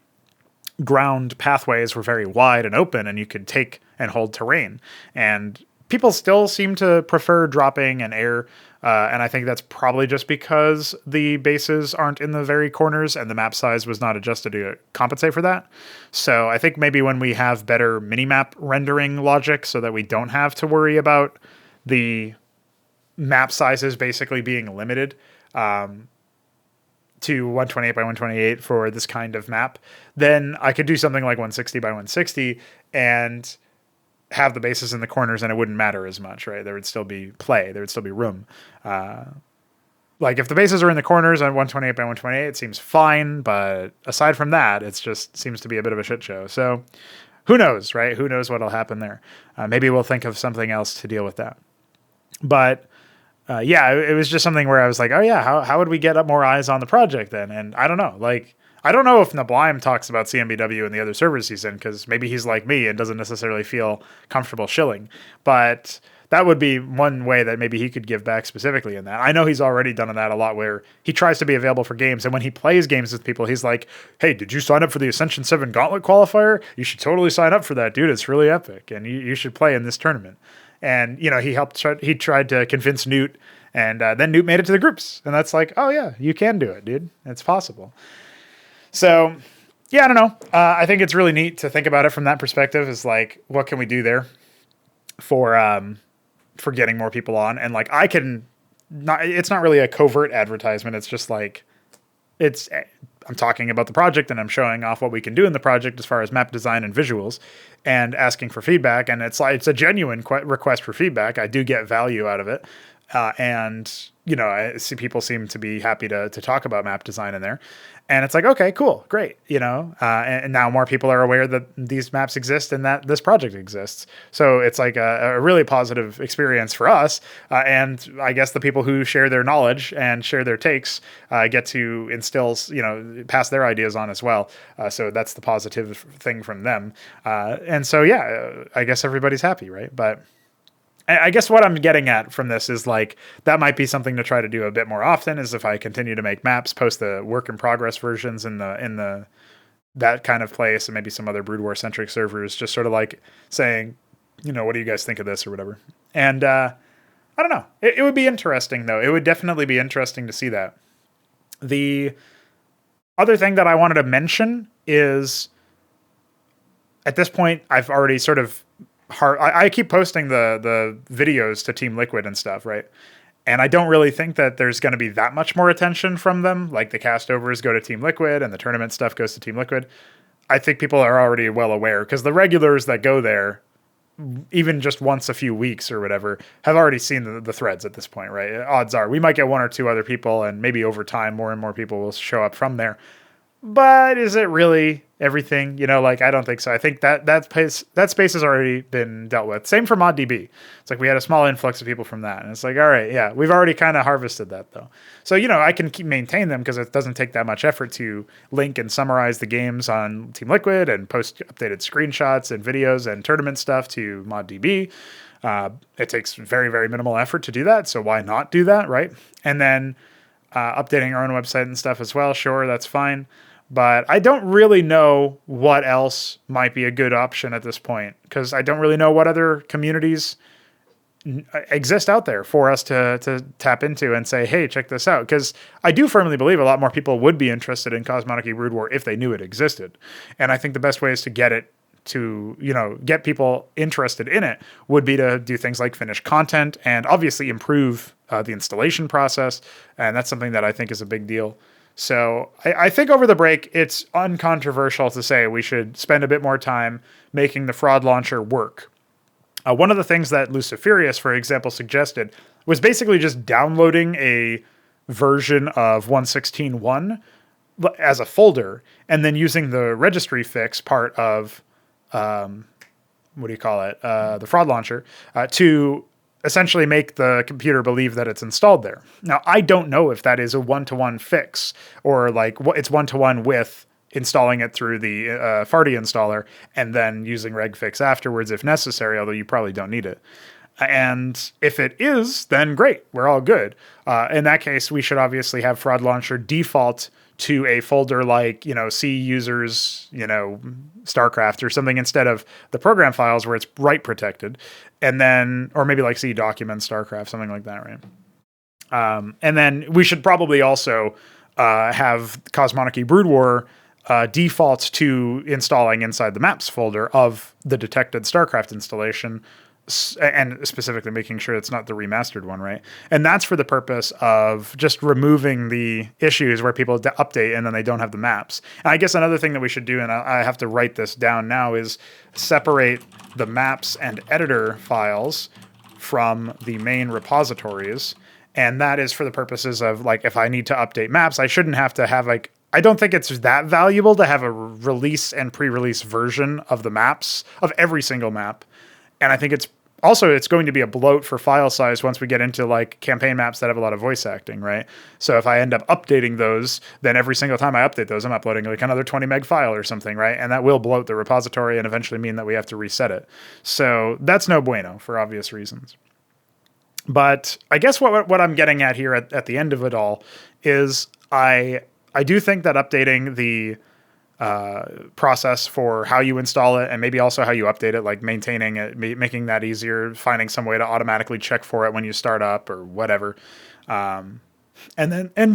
ground pathways were very wide and open, and you could take and hold terrain. And people still seem to prefer dropping and air, and I think that's probably just because the bases aren't in the very corners and the map size was not adjusted to compensate for that. So I think maybe when we have better minimap rendering logic so that we don't have to worry about the map sizes basically being limited to 128 by 128 for this kind of map, then I could do something like 160 by 160 and have the bases in the corners, and it wouldn't matter as much, right? There would still be play. There would still be room. Like if the bases are in the corners on 128 by 128, it seems fine. But aside from that, it just seems to be a bit of a shit show. So who knows, right? Who knows what'll happen there? Maybe we'll think of something else to deal with that. But it was just something where I was like, oh yeah, how would we get up more eyes on the project then? And I don't know, like, I don't know if Nablime talks about CMBW and the other servers he's in, because maybe he's like me and doesn't necessarily feel comfortable shilling. But that would be one way that maybe he could give back specifically in that. I know he's already done that a lot, where he tries to be available for games. And when he plays games with people, he's like, hey, did you sign up for the Ascension 7 Gauntlet qualifier? You should totally sign up for that, dude. It's really epic. And you should play in this tournament. And, he tried to convince Newt, and then Newt made it to the groups. And that's like, oh yeah, you can do it, dude. It's possible. So, yeah, I don't know. I think it's really neat to think about it from that perspective, is like, what can we do there for getting more people on? And like, it's not really a covert advertisement. It's just like, I'm talking about the project and I'm showing off what we can do in the project as far as map design and visuals, and asking for feedback. And it's a genuine request for feedback. I do get value out of it. And I see people seem to be happy to talk about map design in there. And it's like, okay, cool, great. And now more people are aware that these maps exist and that this project exists. So it's like a really positive experience for us. And I guess the people who share their knowledge and share their takes get to instill, pass their ideas on as well. So that's the positive thing from them. And so, yeah, I guess everybody's happy, right? But I guess what I'm getting at from this is like, that might be something to try to do a bit more often, is if I continue to make maps, post the work in progress versions in that kind of place, and maybe some other Brood War centric servers, just sort of like saying, what do you guys think of this or whatever. And I don't know. It would be interesting, though. It would definitely be interesting to see that. The other thing that I wanted to mention is, at this point, I've already sort of I keep posting the videos to Team Liquid and stuff, right? And I don't really think that there's going to be that much more attention from them. Like the castovers go to Team Liquid and the tournament stuff goes to Team Liquid. I think people are already well aware because the regulars that go there, even just once a few weeks or whatever, have already seen the threads at this point, right? Odds are we might get one or two other people, and maybe over time more and more people will show up from there. But is it really everything? Like, I don't think so. I think that space has already been dealt with. Same for ModDB. It's like we had a small influx of people from that. And it's like, all right, yeah, we've already kind of harvested that, though. So, I can maintain them because it doesn't take that much effort to link and summarize the games on Team Liquid and post updated screenshots and videos and tournament stuff to ModDB. It takes very, very minimal effort to do that. So why not do that, right? And then updating our own website and stuff as well. Sure, that's fine. But I don't really know what else might be a good option at this point because I don't really know what other communities exist out there for us to tap into and say, hey, check this out. Because I do firmly believe a lot more people would be interested in Cosmonic Brood War if they knew it existed. And I think the best way is to get it to, get people interested in it would be to do things like finish content and obviously improve the installation process. And that's something that I think is a big deal. So I think over the break, it's uncontroversial to say we should spend a bit more time making the fraud launcher work. One of the things that Luciferius, for example, suggested was basically just downloading a version of 1.16.1 as a folder and then using the registry fix part of, the fraud launcher, to essentially make the computer believe that it's installed there. Now, I don't know if that is a one-to-one fix or like it's one-to-one with installing it through the Farty installer and then using regfix afterwards if necessary, although you probably don't need it. And if it is, then great, we're all good. In that case, we should obviously have Fraud Launcher default to a folder like, C users, StarCraft or something instead of the program files where it's write protected. And then, or maybe like C documents, StarCraft, something like that, right? And then we should probably also have Cosmonic Brood War default to installing inside the maps folder of the detected StarCraft installation, and specifically making sure it's not the remastered one, right? And that's for the purpose of just removing the issues where people update and then they don't have the maps. And I guess another thing that we should do, and I have to write this down now, is separate the maps and editor files from the main repositories. And that is for the purposes of, like, if I need to update maps, I shouldn't have to have, like, I don't think it's that valuable to have a release and pre-release version of the maps, of every single map. And I think it's going to be a bloat for file size once we get into like campaign maps that have a lot of voice acting, right? So if I end up updating those, then every single time I update those, I'm uploading like another 20 meg file or something, right? And that will bloat the repository and eventually mean that we have to reset it. So that's no bueno for obvious reasons. But I guess what I'm getting at here at the end of it all is I do think that updating the process for how you install it and maybe also how you update it, like maintaining it, making that easier, finding some way to automatically check for it when you start up or whatever. And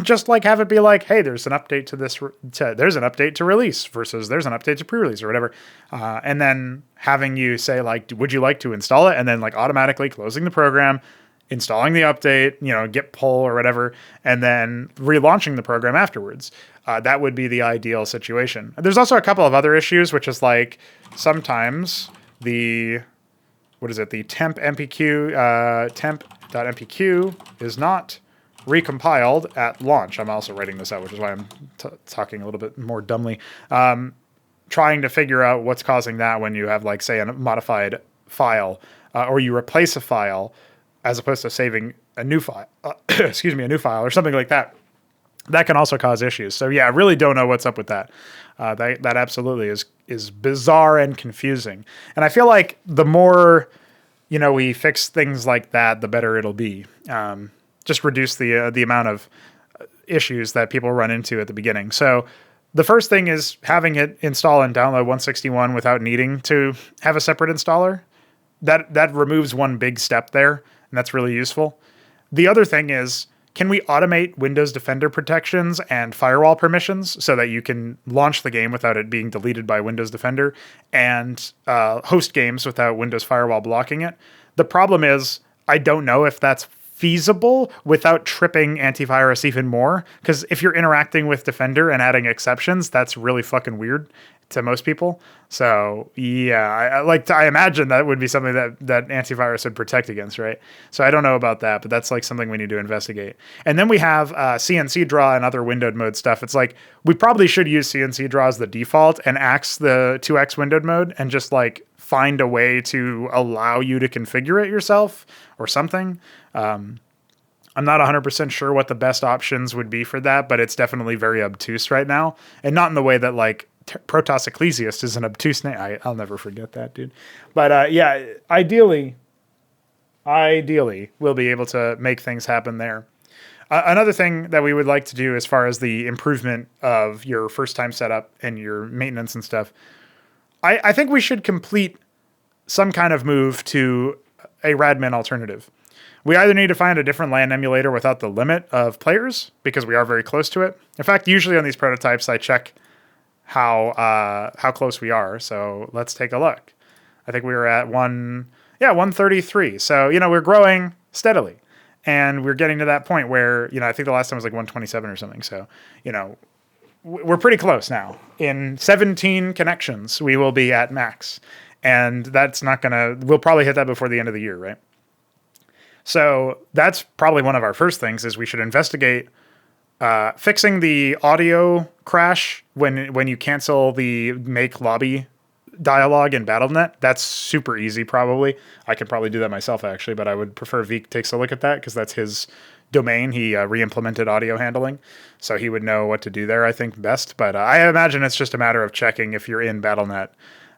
just like have it be like, hey, there's an update to this, there's an update to release versus there's an update to pre-release or whatever. And then having you say like, would you like to install it? And then like automatically closing the program, installing the update, git pull or whatever, and then relaunching the program afterwards. That would be the ideal situation. There's also a couple of other issues, which is like sometimes the temp.mpq is not recompiled at launch. I'm also writing this out, which is why I'm talking a little bit more dumbly. Trying to figure out what's causing that when you have like, say, a modified file or you replace a file as opposed to saving a new file, a new file or something like that. That can also cause issues. So yeah, I really don't know what's up with that. That absolutely is bizarre and confusing. And I feel like the more, we fix things like that, the better it'll be. Just reduce the amount of issues that people run into at the beginning. So the first thing is having it install and download 161 without needing to have a separate installer. That removes one big step there. and that's really useful. The other thing is, can we automate Windows Defender protections and firewall permissions so that you can launch the game without it being deleted by Windows Defender and host games without Windows Firewall blocking it? The problem is, I don't know if that's feasible without tripping antivirus even more. Because if you're interacting with Defender and adding exceptions, that's really fucking weird to most people. So yeah, I imagine that would be something that antivirus would protect against, right? So I don't know about that, but that's like something we need to investigate. And then we have CNC draw and other windowed mode stuff. It's like we probably should use CNC draw as the default and axe the 2x windowed mode and just like find a way to allow you to configure it yourself or something. I'm not 100% sure what the best options would be for that, but it's definitely very obtuse right now. And not in the way that like Pr0totype is an obtuse name. I'll never forget that, dude. But yeah, ideally, we'll be able to make things happen there. Another thing that we would like to do as far as the improvement of your first time setup and your maintenance and stuff, I think we should complete some kind of move to a Radmin alternative. We either need to find a different LAN emulator without the limit of players, because we are very close to it. In fact, usually on these prototypes, I check how close we are. So let's take a look. I think we were at 133. So, we're growing steadily. And we're getting to that point where, I think the last time was like 127 or something. So, we're pretty close now. In 17 connections, we will be at max. And that's we'll probably hit that before the end of the year, right? So that's probably one of our first things is we should investigate fixing the audio crash when you cancel the make lobby dialogue in BattleNet. That's super easy, probably. I could probably do that myself, actually, but I would prefer Veek takes a look at that because that's his domain. He re-implemented audio handling, so he would know what to do there, I think, best. But I imagine it's just a matter of checking if you're in BattleNet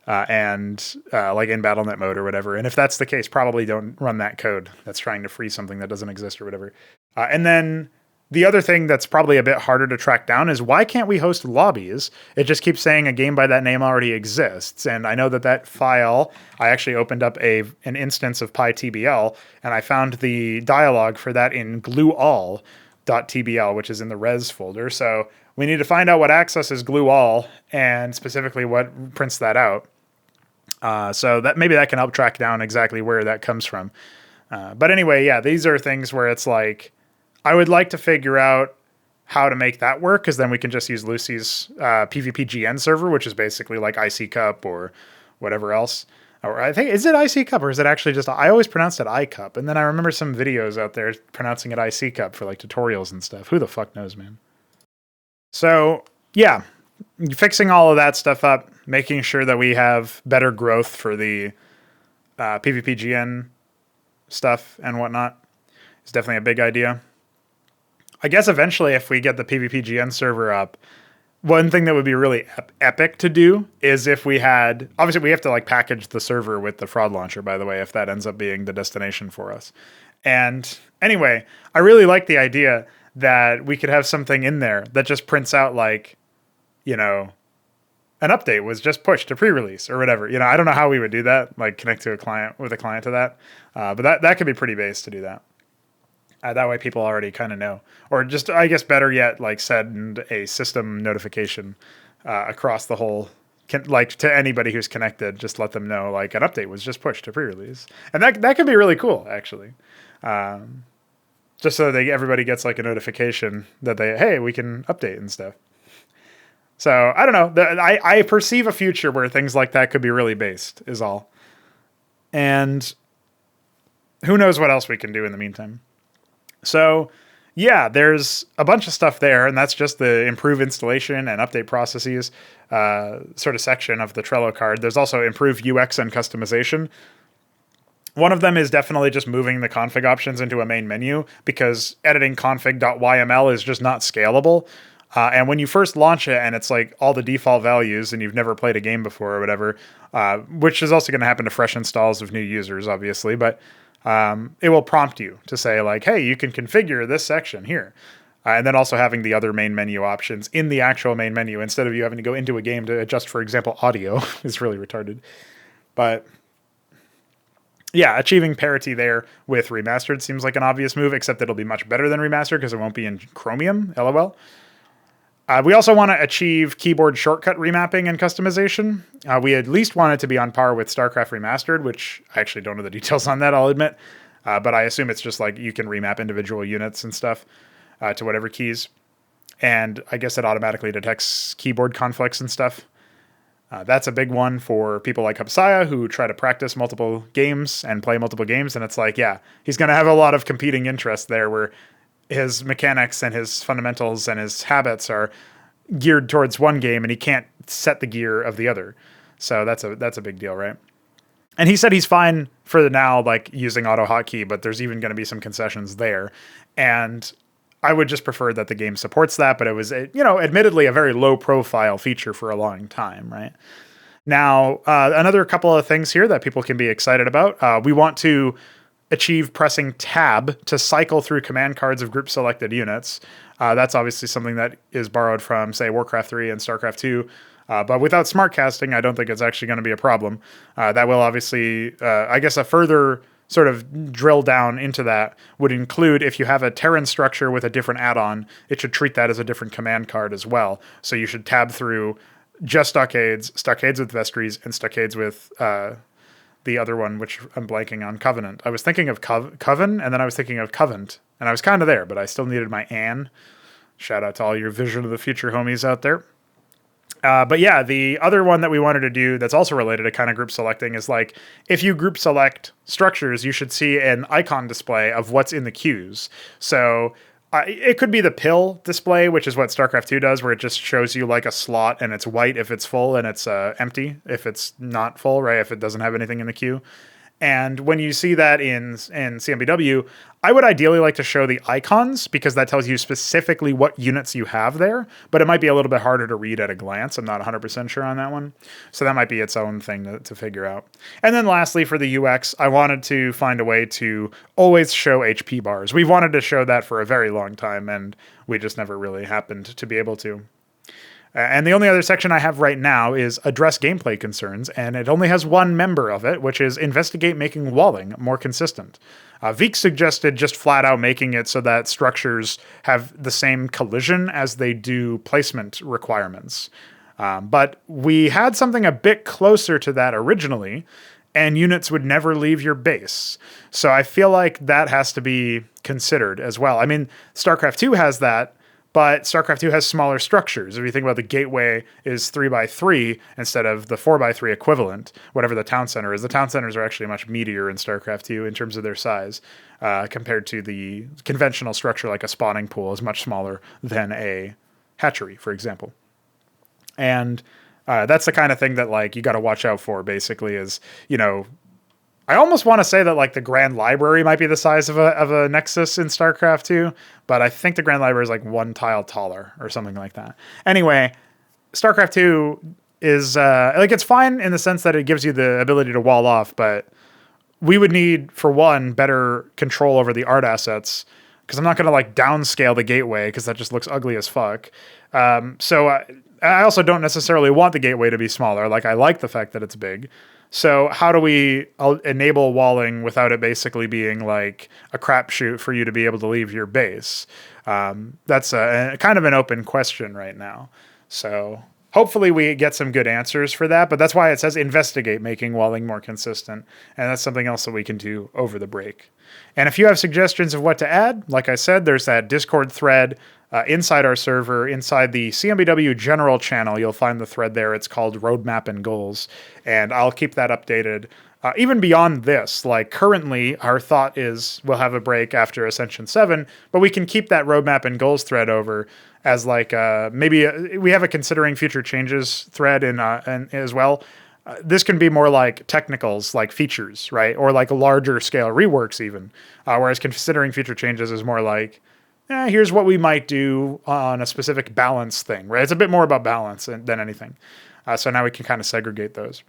and like in BattleNet mode or whatever. And if that's the case, probably don't run that code that's trying to free something that doesn't exist or whatever. And then the other thing that's probably a bit harder to track down is why can't we host lobbies? It just keeps saying a game by that name already exists. And I know that file, I actually opened up an instance of PyTBL, and I found the dialogue for that in glueall.tbl, which is in the res folder. So we need to find out what accesses glueall and specifically what prints that out. So that maybe that can help track down exactly where that comes from. But anyway, yeah, these are things where it's like, I would like to figure out how to make that work, because then we can just use Lucy's PvPGN server, which is basically like IC Cup or whatever else. Or I think, is it IC Cup or is it actually just, I always pronounced it iCup. And then I remember some videos out there pronouncing it IC Cup for like tutorials and stuff. Who the fuck knows, man? So yeah, fixing all of that stuff up, making sure that we have better growth for the PvPGN stuff and whatnot is definitely a big idea. I guess eventually if we get the PvPGN server up, one thing that would be really epic to do is if we had, obviously we have to like package the server with the fraud launcher, by the way, if that ends up being the destination for us. And anyway, I really like the idea that we could have something in there that just prints out like, an update was just pushed to pre-release or whatever. I don't know how we would do that, like connect to a client to that. But that could be pretty base to do that. That way people already kind of know. Or just, I guess better yet, like send a system notification across the whole, like to anybody who's connected, just let them know like an update was just pushed to pre-release. And that could be really cool, actually. Just so that everybody gets like a notification that hey, we can update and stuff. So I don't know. I perceive a future where things like that could be really based is all. And who knows what else we can do in the meantime. So yeah, there's a bunch of stuff there, and that's just the improve installation and update processes sort of section of the Trello card. There's also improve UX and customization. One of them is definitely just moving the config options into a main menu, because editing config.yml is just not scalable. And when you first launch it and it's like all the default values and you've never played a game before or whatever, which is also going to happen to fresh installs of new users, obviously, but it will prompt you to say like, hey, you can configure this section here. And then also having the other main menu options in the actual main menu instead of you having to go into a game to adjust, for example, audio is really retarded. But Yeah, achieving parity there with remastered seems like an obvious move, except it'll be much better than remastered because it won't be in Chromium, LOL. We also want to achieve keyboard shortcut remapping and customization. We at least want it to be on par with StarCraft Remastered, which I actually don't know the details on that, I'll admit. But I assume it's just like you can remap individual units and stuff to whatever keys. And I guess it automatically detects keyboard conflicts and stuff. That's a big one for people like Hapsaya who try to practice multiple games and play multiple games. And it's like, yeah, he's going to have a lot of competing interests there where his mechanics and his fundamentals and his habits are geared towards one game and he can't set the gear of the other. So that's a big deal, right? And he said he's fine for the now, like using auto hotkey, but there's even going to be some concessions there. And I would just prefer that the game supports that, but it was, admittedly a very low profile feature for a long time, right? Now, another couple of things here that people can be excited about. We want to achieve pressing tab to cycle through command cards of group selected units. That's obviously something that is borrowed from, say, Warcraft 3 and StarCraft 2. But without smart casting, I don't think it's actually going to be a problem. That will obviously, I guess, a further sort of drill down into that would include if you have a Terran structure with a different add-on, it should treat that as a different command card as well. So you should tab through just stockades with vestries, and stockades with the other one, which I'm blanking on, Covenant. I was thinking of Coven, and then I was thinking of Covent, and I was kind of there, but I still needed my Anne. Shout out to all your Vision of the Future homies out there. But yeah, the other one that we wanted to do that's also related to kind of group selecting is like, if you group select structures, you should see an icon display of what's in the queues. So it could be the pill display, which is what StarCraft 2 does, where it just shows you like a slot and it's white if it's full and it's empty if it's not full, right? If it doesn't have anything in the queue. And when you see that in CMBW, I would ideally like to show the icons because that tells you specifically what units you have there, but it might be a little bit harder to read at a glance. I'm not 100% sure on that one. So that might be its own thing to figure out. And then lastly, for the UX, I wanted to find a way to always show HP bars. We've wanted to show that for a very long time, and we just never really happened to be able to. And the only other section I have right now is address gameplay concerns, and it only has one member of it, which is investigate making walling more consistent. Veek suggested just flat out making it so that structures have the same collision as they do placement requirements. But we had something a bit closer to that originally, and units would never leave your base. So I feel like that has to be considered as well. I mean, StarCraft 2 has that, but StarCraft 2 has smaller structures. If you think about the gateway is 3x3 instead of the 4x3 equivalent, whatever the town center is. The town centers are actually much meatier in StarCraft 2 in terms of their size compared to the conventional structure, like a spawning pool is much smaller than a hatchery, for example. And that's the kind of thing that like you got to watch out for, basically, is, I almost want to say that like the Grand Library might be the size of a Nexus in StarCraft 2, but I think the Grand Library is like one tile taller or something like that. Anyway, StarCraft 2 is it's fine in the sense that it gives you the ability to wall off, but we would need, for one, better control over the art assets, because I'm not going to like downscale the gateway because that just looks ugly as fuck. So I also don't necessarily want the gateway to be smaller. Like, I like the fact that it's big. So how do we enable walling without it basically being like a crapshoot for you to be able to leave your base? That's a kind of an open question right now. So hopefully we get some good answers for that. But that's why it says investigate making walling more consistent. And that's something else that we can do over the break. And if you have suggestions of what to add, like I said, there's that Discord thread inside our server, inside the CMBW general channel. You'll find the thread there. It's called Roadmap and Goals. And I'll keep that updated. Even beyond this, like currently our thought is we'll have a break after Ascension 7, but we can keep that Roadmap and Goals thread over as like maybe we have a considering future changes thread in as well. This can be more like technicals, like features, right? Or like larger scale reworks even. Whereas considering future changes is more like, here's what we might do on a specific balance thing, right? It's a bit more about balance than anything. So now we can kind of segregate those.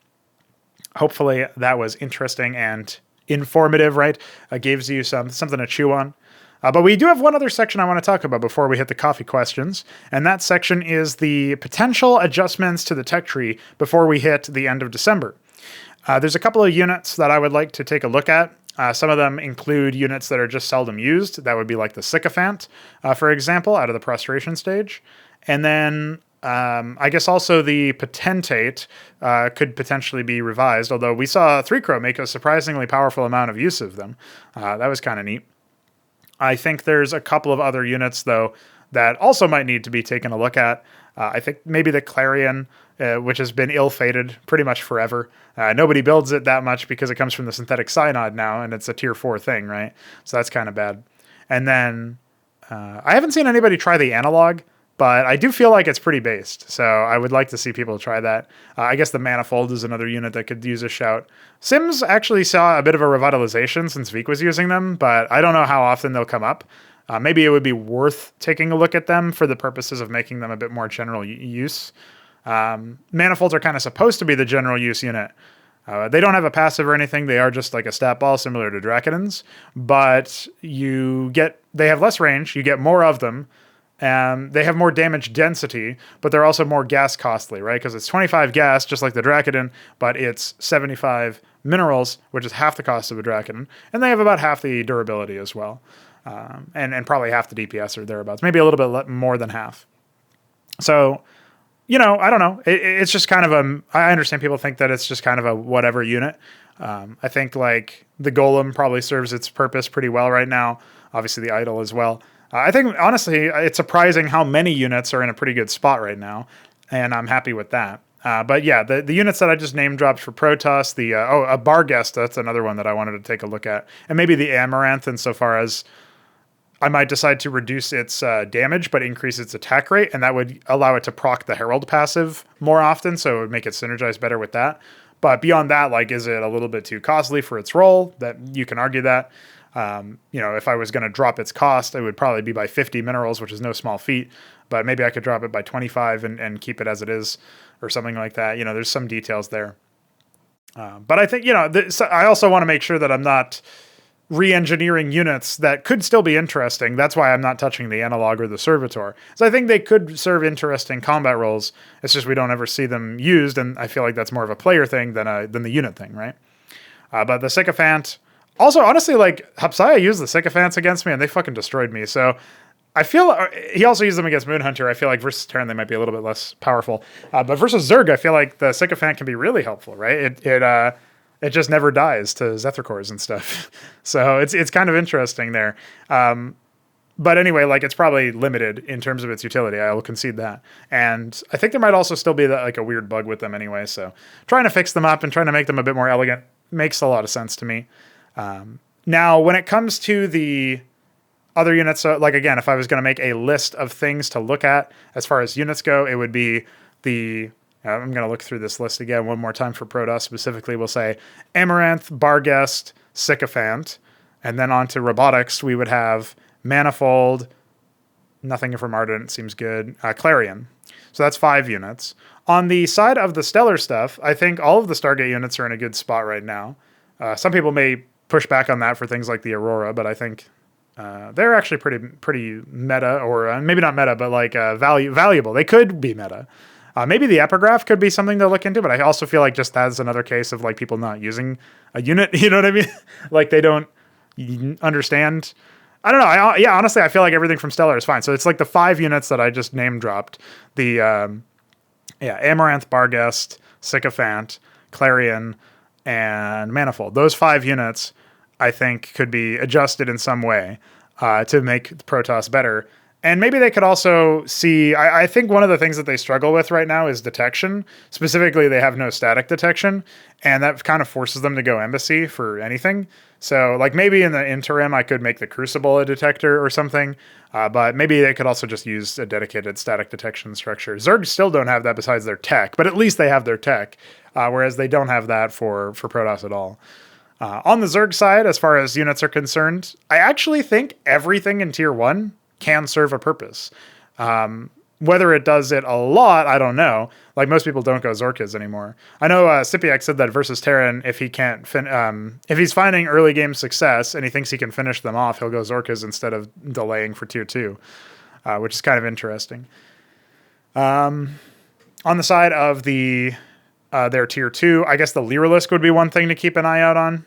Hopefully that was interesting and informative, right? Gives you something to chew on. But we do have one other section I want to talk about before we hit the coffee questions, and that section is the potential adjustments to the tech tree before we hit the end of December. There's a couple of units that I would like to take a look at. Some of them include units that are just seldom used. That would be like the Sycophant, for example, out of the Prostration stage. And then I guess also the Potentate could potentially be revised, although we saw 3-Crow make a surprisingly powerful amount of use of them. That was kind of neat. I think there's a couple of other units, though, that also might need to be taken a look at. I think maybe the Clarion, which has been ill-fated pretty much forever. Nobody builds it that much because it comes from the synthetic synod now, and it's a tier 4 thing, right? So that's kind of bad. And then I haven't seen anybody try the analog, but I do feel like it's pretty based. So I would like to see people try that. I guess the Manifold is another unit that could use a shout. Sims actually saw a bit of a revitalization since Veek was using them, but I don't know how often they'll come up. Maybe it would be worth taking a look at them for the purposes of making them a bit more general use. Manifolds are kind of supposed to be the general use unit. They don't have a passive or anything. They are just like a stat ball similar to Drakenons, but they have less range. You get more of them. They have more damage density, but they're also more gas costly, right? Because it's 25 gas, just like the Drakenon, but it's 75 minerals, which is half the cost of a Drakenon. And they have about half the durability as well. And probably half the DPS or thereabouts. Maybe a little bit more than half. So, I don't know. It's just kind of I understand people think that it's just kind of a whatever unit. I think like the Golem probably serves its purpose pretty well right now. Obviously the Idol as well. I think, honestly, it's surprising how many units are in a pretty good spot right now, and I'm happy with that. But yeah, the units that I just name dropped for Protoss, a Barghest, that's another one that I wanted to take a look at. And maybe the Amaranth, insofar as I might decide to reduce its damage, but increase its attack rate, and that would allow it to proc the Herald passive more often, so it would make it synergize better with that. But beyond that, like, is it a little bit too costly for its role? That you can argue that. If I was going to drop its cost, it would probably be by 50 minerals, which is no small feat, but maybe I could drop it by 25 and keep it as it is or something like that. There's some details there. But I think, I also want to make sure that I'm not re-engineering units that could still be interesting. That's why I'm not touching the analog or the servitor. So I think they could serve interesting combat roles. It's just we don't ever see them used, and I feel like that's more of a player thing than the unit thing, right? But the Sycophant. Also, honestly, like, Hapsaya used the Sycophants against me, and they fucking destroyed me. So I feel he also used them against Moonhunter. I feel like versus Terran, they might be a little bit less powerful. But versus Zerg, I feel like the Sycophant can be really helpful, right? It just never dies to Zethicores and stuff. So it's kind of interesting there. But anyway, like, it's probably limited in terms of its utility. I will concede that. And I think there might also still be like a weird bug with them anyway. So trying to fix them up and trying to make them a bit more elegant makes a lot of sense to me. Now, when it comes to the other units, like, again, if I was going to make a list of things to look at as far as units go, it would be I'm going to look through this list again one more time for Protoss specifically. We'll say Amaranth, Barghest, Sycophant, and then on to robotics, we would have Manifold, nothing from Ardent seems good, Clarion. So that's 5 units. On the side of the Stellar stuff, I think all of the Stargate units are in a good spot right now. Some people may push back on that for things like the Aurora, but I think they're actually pretty meta, or maybe not meta, but like valuable. They could be meta. Maybe the Epigraph could be something to look into, but I also feel like just that's another case of like people not using a unit. You know what I mean? Like they don't understand. I don't know. Honestly, I feel like everything from Stellar is fine. So it's like the 5 units that I just name dropped. The Amaranth, Barghest, Sycophant, Clarion, and Manifold. Those 5 units, I think, could be adjusted in some way to make Protoss better. And maybe they could also see, I think one of the things that they struggle with right now is detection. Specifically, they have no static detection, and that kind of forces them to go Embassy for anything. So, like, maybe in the interim, I could make the Crucible a detector or something, but maybe they could also just use a dedicated static detection structure. Zerg still don't have that besides their tech, but at least they have their tech, whereas they don't have that for Protoss at all. On the Zerg side, as far as units are concerned, I actually think everything in Tier 1 can serve a purpose. Whether it does it a lot, I don't know. Like, most people don't go Zorkas anymore. I know Sipiak said that versus Terran, if he can't if he's finding early game success and he thinks he can finish them off, he'll go Zorkas instead of delaying for Tier 2, which is kind of interesting. On the side of the They're tier 2. I guess the Lyralisk would be one thing to keep an eye out on.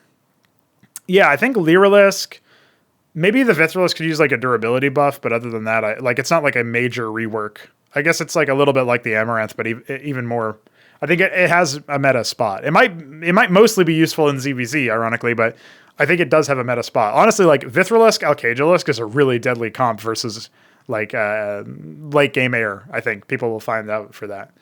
Yeah, I think Lyralisk, maybe the Vithrilisk could use like a durability buff, but other than that, it's not like a major rework. I guess it's like a little bit like the Amaranth, but even more. I think it has a meta spot. It might mostly be useful in ZVZ, ironically, but I think it does have a meta spot. Honestly, like Vithrilisk, Alcagilisk is a really deadly comp versus like late game air. I think people will find out for that.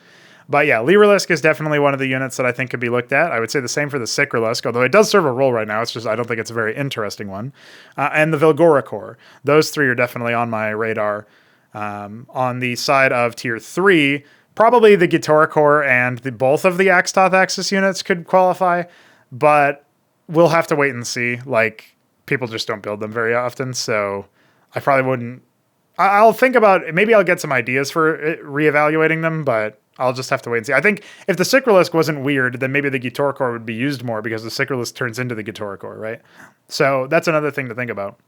But yeah, Lyralisk is definitely one of the units that I think could be looked at. I would say the same for the Sikralisk, although it does serve a role right now. It's just I don't think it's a very interesting one. And the Vilgorikor. Those three are definitely on my radar. On the side of tier 3, probably the Gitorikor and both of the Axtoth Axis units could qualify, but we'll have to wait and see. Like, people just don't build them very often, so I probably wouldn't. I'll think about, maybe I'll get some ideas for reevaluating them, but I'll just have to wait and see. I think if the Sikralisk wasn't weird, then maybe the Gitorikor would be used more because the Sikralisk turns into the Gitorikor, right? So that's another thing to think about.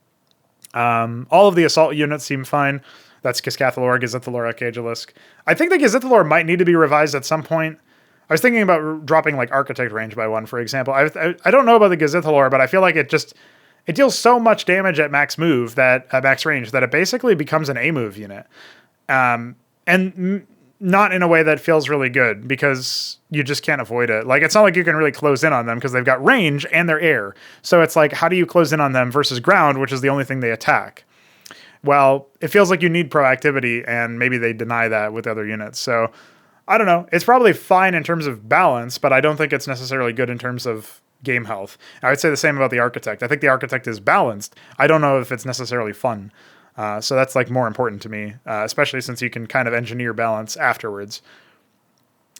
All of the assault units seem fine. That's Kiscathalor, Gazithalor, Alcagilisk. I think the Gazithalor might need to be revised at some point. I was thinking about dropping like Architect range by 1, for example. I don't know about the Gazithalor, but I feel like it deals so much damage at max move max range that it basically becomes an A move unit. And not in a way that feels really good because you just can't avoid it. Like, it's not like you can really close in on them because they've got range and they're air. So it's like, how do you close in on them versus ground, which is the only thing they attack? Well, it feels like you need proactivity, and maybe they deny that with other units. So I don't know. It's probably fine in terms of balance, but I don't think it's necessarily good in terms of game health. I would say the same about the Architect. I think the Architect is balanced. I don't know if it's necessarily fun. So that's like more important to me, especially since you can kind of engineer balance afterwards.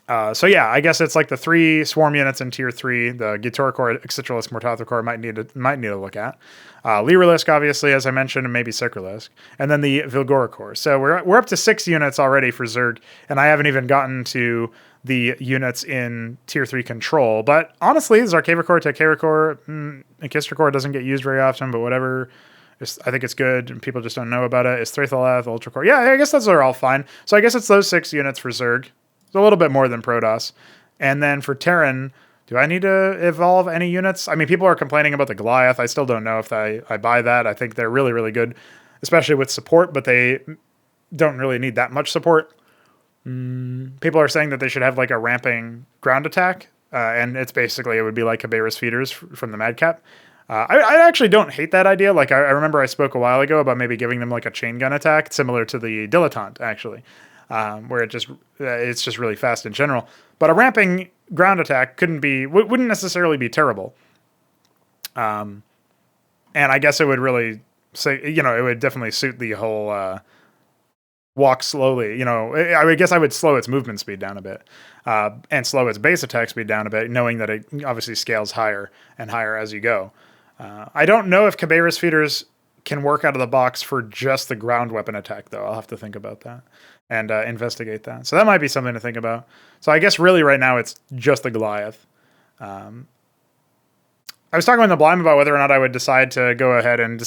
So yeah, I guess it's like the 3 swarm units in tier 3. The Gitorikor, Ixytralisk, Mortothakor might need to look at. Lyralisk, obviously, as I mentioned, and maybe Sikralisk. And then the Vilgorikor. So we're up to 6 units already for Zerg, and I haven't even gotten to the units in tier 3 control. But honestly, Zarkavakor, Tekarikor, and Kistrikor doesn't get used very often, but whatever. I think it's good, and people just don't know about it. It's Thrathalath, Ultracore. Yeah, I guess those are all fine. So I guess it's those 6 units for Zerg. It's a little bit more than Protoss. And then for Terran, do I need to evolve any units? I mean, people are complaining about the Goliath. I still don't know if I buy that. I think they're really, really good, especially with support, but they don't really need that much support. People are saying that they should have like a ramping ground attack, and it's basically, it would be like Cabeirus feeders from the Madcap. I actually don't hate that idea. Like, I remember I spoke a while ago about maybe giving them like a chain gun attack, similar to the Dilettante, actually, where it's just really fast in general. But a ramping ground attack wouldn't necessarily be terrible. And I guess it would really it would definitely suit the whole walk slowly. I guess I would slow its movement speed down a bit, and slow its base attack speed down a bit, knowing that it obviously scales higher and higher as you go. I don't know if Cabeirus feeders can work out of the box for just the ground weapon attack, though. I'll have to think about that and investigate that. So that might be something to think about. So I guess really right now it's just the Goliath. I was talking with Nablime about whether or not I would decide to go ahead and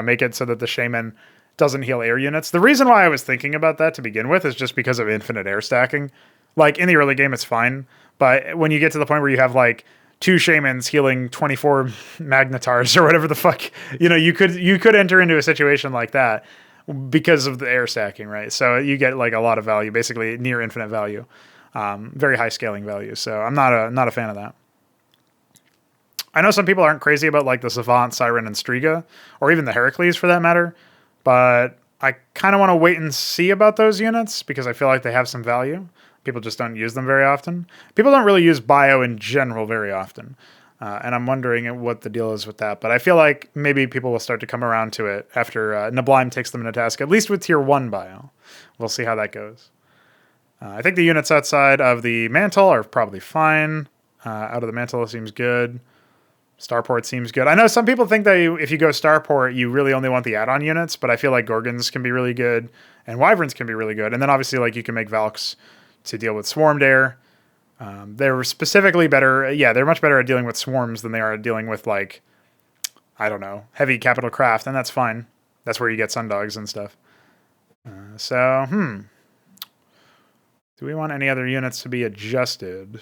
make it so that the Shaman doesn't heal air units. The reason why I was thinking about that to begin with is just because of infinite air stacking. Like, in the early game, it's fine. But when you get to the point where you have like 2 Shamans healing 24 Magnetars or whatever the fuck, you could enter into a situation like that because of the air stacking, right? So you get like a lot of value, basically near infinite value, very high scaling value. So I'm not a fan of that. I know some people aren't crazy about like the Savant, Siren, and Striga, or even the Heracles for that matter, but I kind of want to wait and see about those units because I feel like they have some value. People just don't use them very often. People don't really use bio in general very often. And I'm wondering what the deal is with that. But I feel like maybe people will start to come around to it after Nablime takes them into task, at least with tier 1 bio. We'll see how that goes. I think the units outside of the mantle are probably fine. Out of the mantle, it seems good. Starport seems good. I know some people think that if you go Starport, you really only want the add-on units, but I feel like Gorgons can be really good, and Wyverns can be really good. And then obviously like you can make Valks to deal with Swarmed Air. They're specifically better. Yeah, they're much better at dealing with swarms than they are at dealing with, like, I don't know, heavy capital craft, and that's fine. That's where you get Sundogs and stuff. Do we want any other units to be adjusted?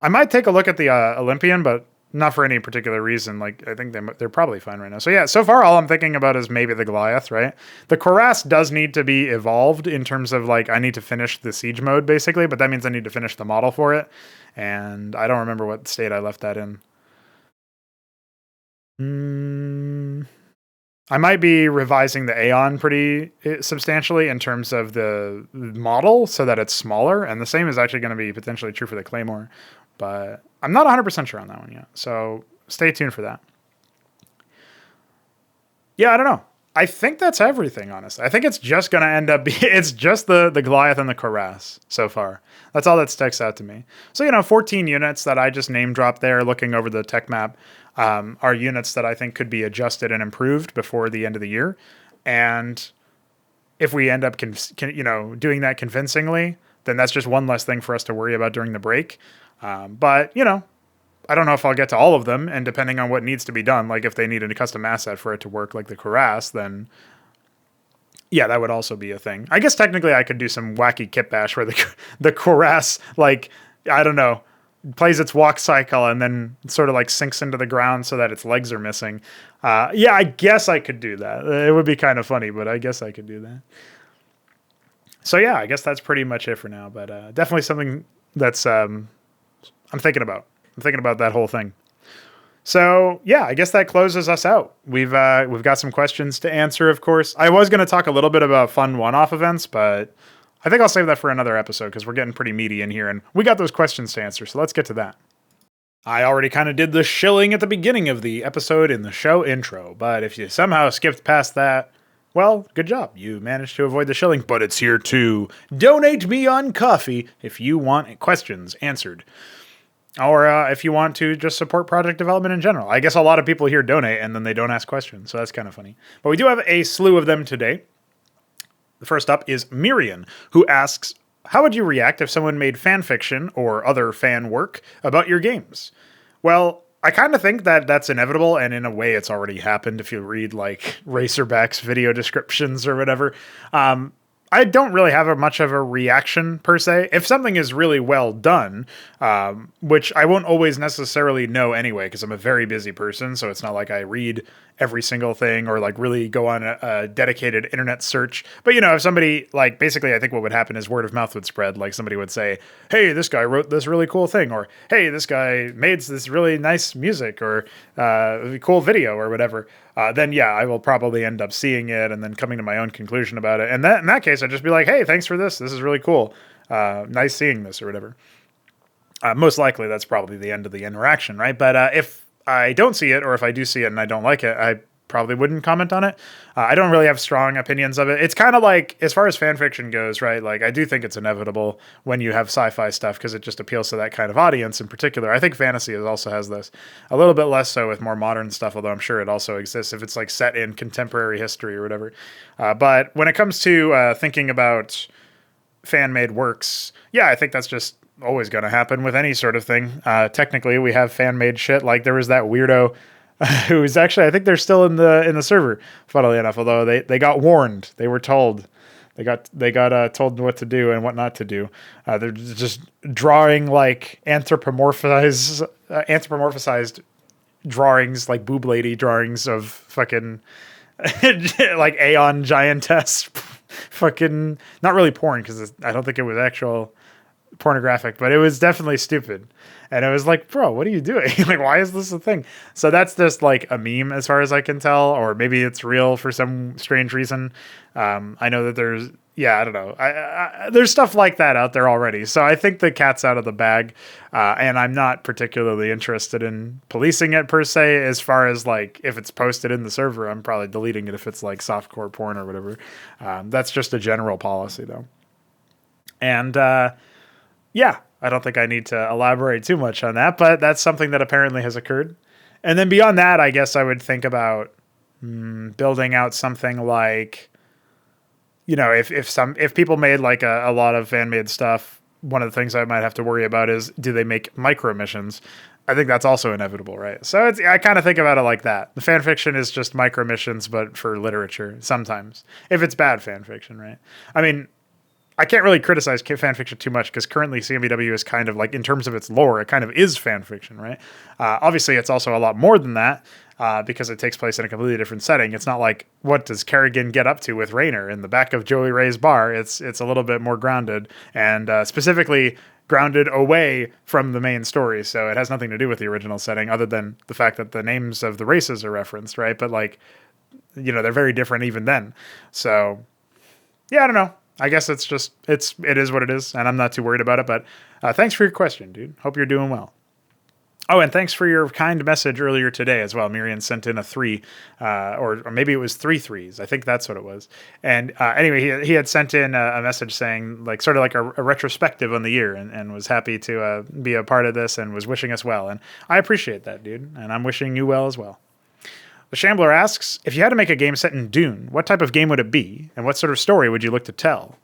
I might take a look at the Olympian, but not for any particular reason. Like, I think they're probably fine right now. So yeah, so far all I'm thinking about is maybe the Goliath, right? The Cuirass does need to be evolved in terms of like, I need to finish the siege mode basically, but that means I need to finish the model for it. And I don't remember what state I left that in. I might be revising the Aeon pretty substantially in terms of the model so that it's smaller. And the same is actually going to be potentially true for the Claymore. But I'm not 100% sure on that one yet. So stay tuned for that. Yeah, I don't know. I think that's everything, honestly. I think it's just going to end up it's just the Goliath and the Cuirass so far. That's all that sticks out to me. So, 14 units that I just name dropped there looking over the tech map are units that I think could be adjusted and improved before the end of the year. And if we end up doing that convincingly, then that's just one less thing for us to worry about during the break. But I don't know if I'll get to all of them, and depending on what needs to be done, like if they need a custom asset for it to work like the Cuirass, then yeah, that would also be a thing. I guess technically I could do some wacky kit bash where the Cuirass, like, I don't know, plays its walk cycle and then sort of like sinks into the ground so that its legs are missing. Yeah, I guess I could do that. It would be kind of funny, but I guess I could do that. So yeah, I guess that's pretty much it for now, but definitely something that's I'm thinking about. I'm thinking about that whole thing. So yeah, I guess that closes us out. We've got some questions to answer, of course. I was going to talk a little bit about fun one-off events, but I think I'll save that for another episode because we're getting pretty meaty in here, and we got those questions to answer, so let's get to that. I already kind of did the shilling at the beginning of the episode in the show intro, but if you somehow skipped past that, well, good job. You managed to avoid the shilling, but it's here to donate me on coffee if you want questions answered. Or if you want to just support project development in general. I guess a lot of people here donate and then they don't ask questions, so that's kind of funny. But we do have a slew of them today. The first up is Myrian, who asks, how would you react if someone made fan fiction or other fan work about your games? Well, I kind of think that that's inevitable, and in a way it's already happened if you read like Racerback's video descriptions or whatever. I don't really have much of a reaction per se. If something is really well done, which I won't always necessarily know anyway, because I'm a very busy person, so it's not like I read every single thing or like really go on a dedicated internet search. But if somebody like basically, I think what would happen is word of mouth would spread. Like somebody would say, "Hey, this guy wrote this really cool thing," or "Hey, this guy made this really nice music," or cool video or whatever. Then yeah, I will probably end up seeing it and then coming to my own conclusion about it. And in that case, I'd just be like, hey, thanks for this. This is really cool. Nice seeing this or whatever. Most likely that's probably the end of the interaction, right? But if I don't see it, or if I do see it and I don't like it, I probably wouldn't comment on it. I don't really have strong opinions of it. It's kind of like, as far as fan fiction goes, right? Like, I do think it's inevitable when you have sci-fi stuff because it just appeals to that kind of audience in particular. I think fantasy also has this. A little bit less so with more modern stuff, although I'm sure it also exists if it's like set in contemporary history or whatever. But when it comes to thinking about fan-made works, yeah, I think that's just always going to happen with any sort of thing. Technically, we have fan-made shit. Like, there was that weirdo who's actually, I think they're still in the server, funnily enough, although they got warned. They were told. They got told what to do and what not to do. They're just drawing like anthropomorphized drawings, like boob lady drawings of fucking like Aeon giantess, fucking not really porn because I don't think it was actual pornographic, but it was definitely stupid. And it was like, bro, what are you doing? Like, why is this a thing? So that's just like a meme as far as I can tell, or maybe it's real for some strange reason. I know that there's, I don't know. There's stuff like that out there already. So I think the cat's out of the bag. And I'm not particularly interested in policing it per se, as far as like, if it's posted in the server, I'm probably deleting it if it's like softcore porn or whatever. That's just a general policy though. And, I don't think I need to elaborate too much on that, but that's something that apparently has occurred. And then beyond that, I guess I would think about building out something like, if people made like a lot of fan-made stuff, one of the things I might have to worry about is, do they make micro missions? I think that's also inevitable, right? So I kind of think about it like that. The fan fiction is just micro missions, but for literature sometimes, if it's bad fan fiction, right? I mean, I can't really criticize fanfiction too much because currently CMBW is kind of like, in terms of its lore, it kind of is fanfiction, right? Obviously, it's also a lot more than that because it takes place in a completely different setting. It's not like, what does Kerrigan get up to with Raynor in the back of Joey Ray's bar? It's a little bit more grounded, and specifically grounded away from the main story. So it has nothing to do with the original setting other than the fact that the names of the races are referenced, right? But like, they're very different even then. So yeah, I don't know. I guess it is what it is, and I'm not too worried about it, but thanks for your question, dude. Hope you're doing well. Oh, and thanks for your kind message earlier today as well. Myrian sent in a 3, or maybe it was 3 threes. I think that's what it was. And anyway, he had sent in a message saying, like, sort of like a retrospective on the year, and was happy to be a part of this and was wishing us well. And I appreciate that, dude. And I'm wishing you well as well. The Shambler asks, if you had to make a game set in Dune, what type of game would it be? And what sort of story would you look to tell?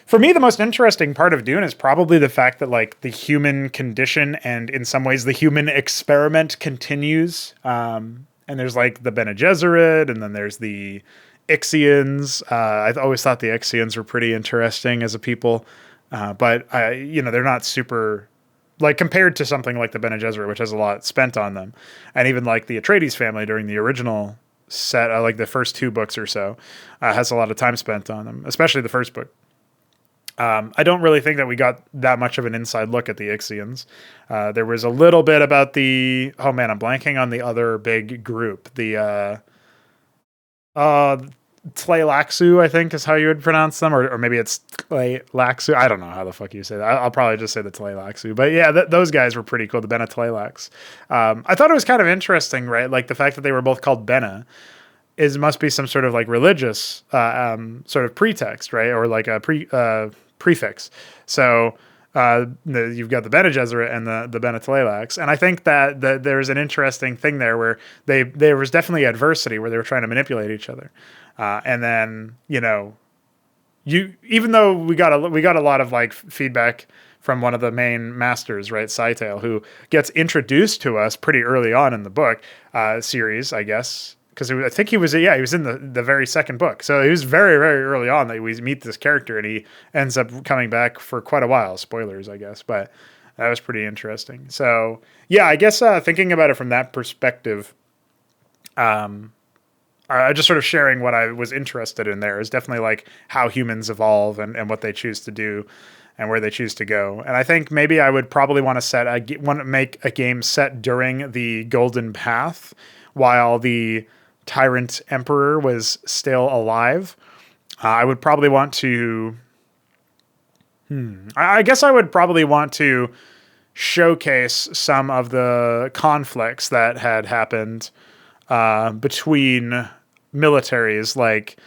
For me, the most interesting part of Dune is probably the fact that, like, the human condition and in some ways the human experiment continues. And there's like the Bene Gesserit, and then there's the Ixians. I've always thought the Ixians were pretty interesting as a people, but they're not super, like, compared to something like the Bene Gesserit, which has a lot spent on them, and even like the Atreides family during the original set, like the first 2 books or so, has a lot of time spent on them, especially the first book. I don't really think that we got that much of an inside look at the Ixians. There was a little bit about I'm blanking on the other big group. The Tleilaxu, I think is how you would pronounce them, or maybe it's Tleilaxu. I don't know how the fuck you say that. I'll probably just say the Tleilaxu. But yeah, those guys were pretty cool, the Bene Tleilax. I thought it was kind of interesting, right? Like the fact that they were both called Bene must be some sort of like religious sort of pretext, right? Or like a prefix. So you've got the Bene Gesserit and the Bene Tleilax, and I think that there's an interesting thing there where there was definitely adversity where they were trying to manipulate each other, and then even though we got a lot of like feedback from one of the main masters, right, Scytale, who gets introduced to us pretty early on in the book series, I guess. Because I think he was in the very second book. So he was very, very early on that we meet this character, and he ends up coming back for quite a while. Spoilers, I guess. But that was pretty interesting. So, yeah, I guess thinking about it from that perspective, just sort of sharing what I was interested in there is definitely like how humans evolve and what they choose to do and where they choose to go. And I think maybe I would probably want to make a game set during the Golden Path while the Tyrant Emperor was still alive. I would probably want to... I guess I would probably want to showcase some of the conflicts that had happened between militaries, like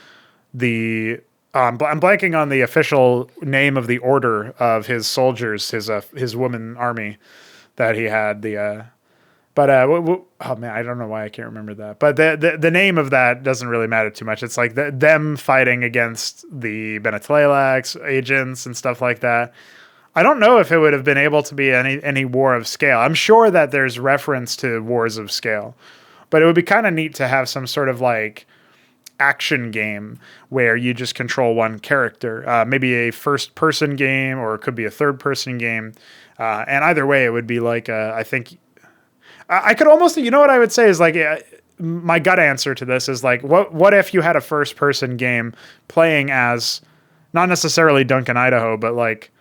the... I'm blanking on the official name of the order of his soldiers, his woman army that he had. But oh man, I don't know why I can't remember that. But the name of that doesn't really matter too much. It's like them fighting against the Bene Tleilax agents and stuff like that. I don't know if it would have been able to be any war of scale. I'm sure that there's reference to wars of scale, but it would be kind of neat to have some sort of like action game where you just control one character. Maybe a first-person game, or it could be a third-person game. And either way, it would be like I think. I could almost, what I would say is like, my gut answer to this is like, what if you had a first person game playing as not necessarily Duncan Idaho, but like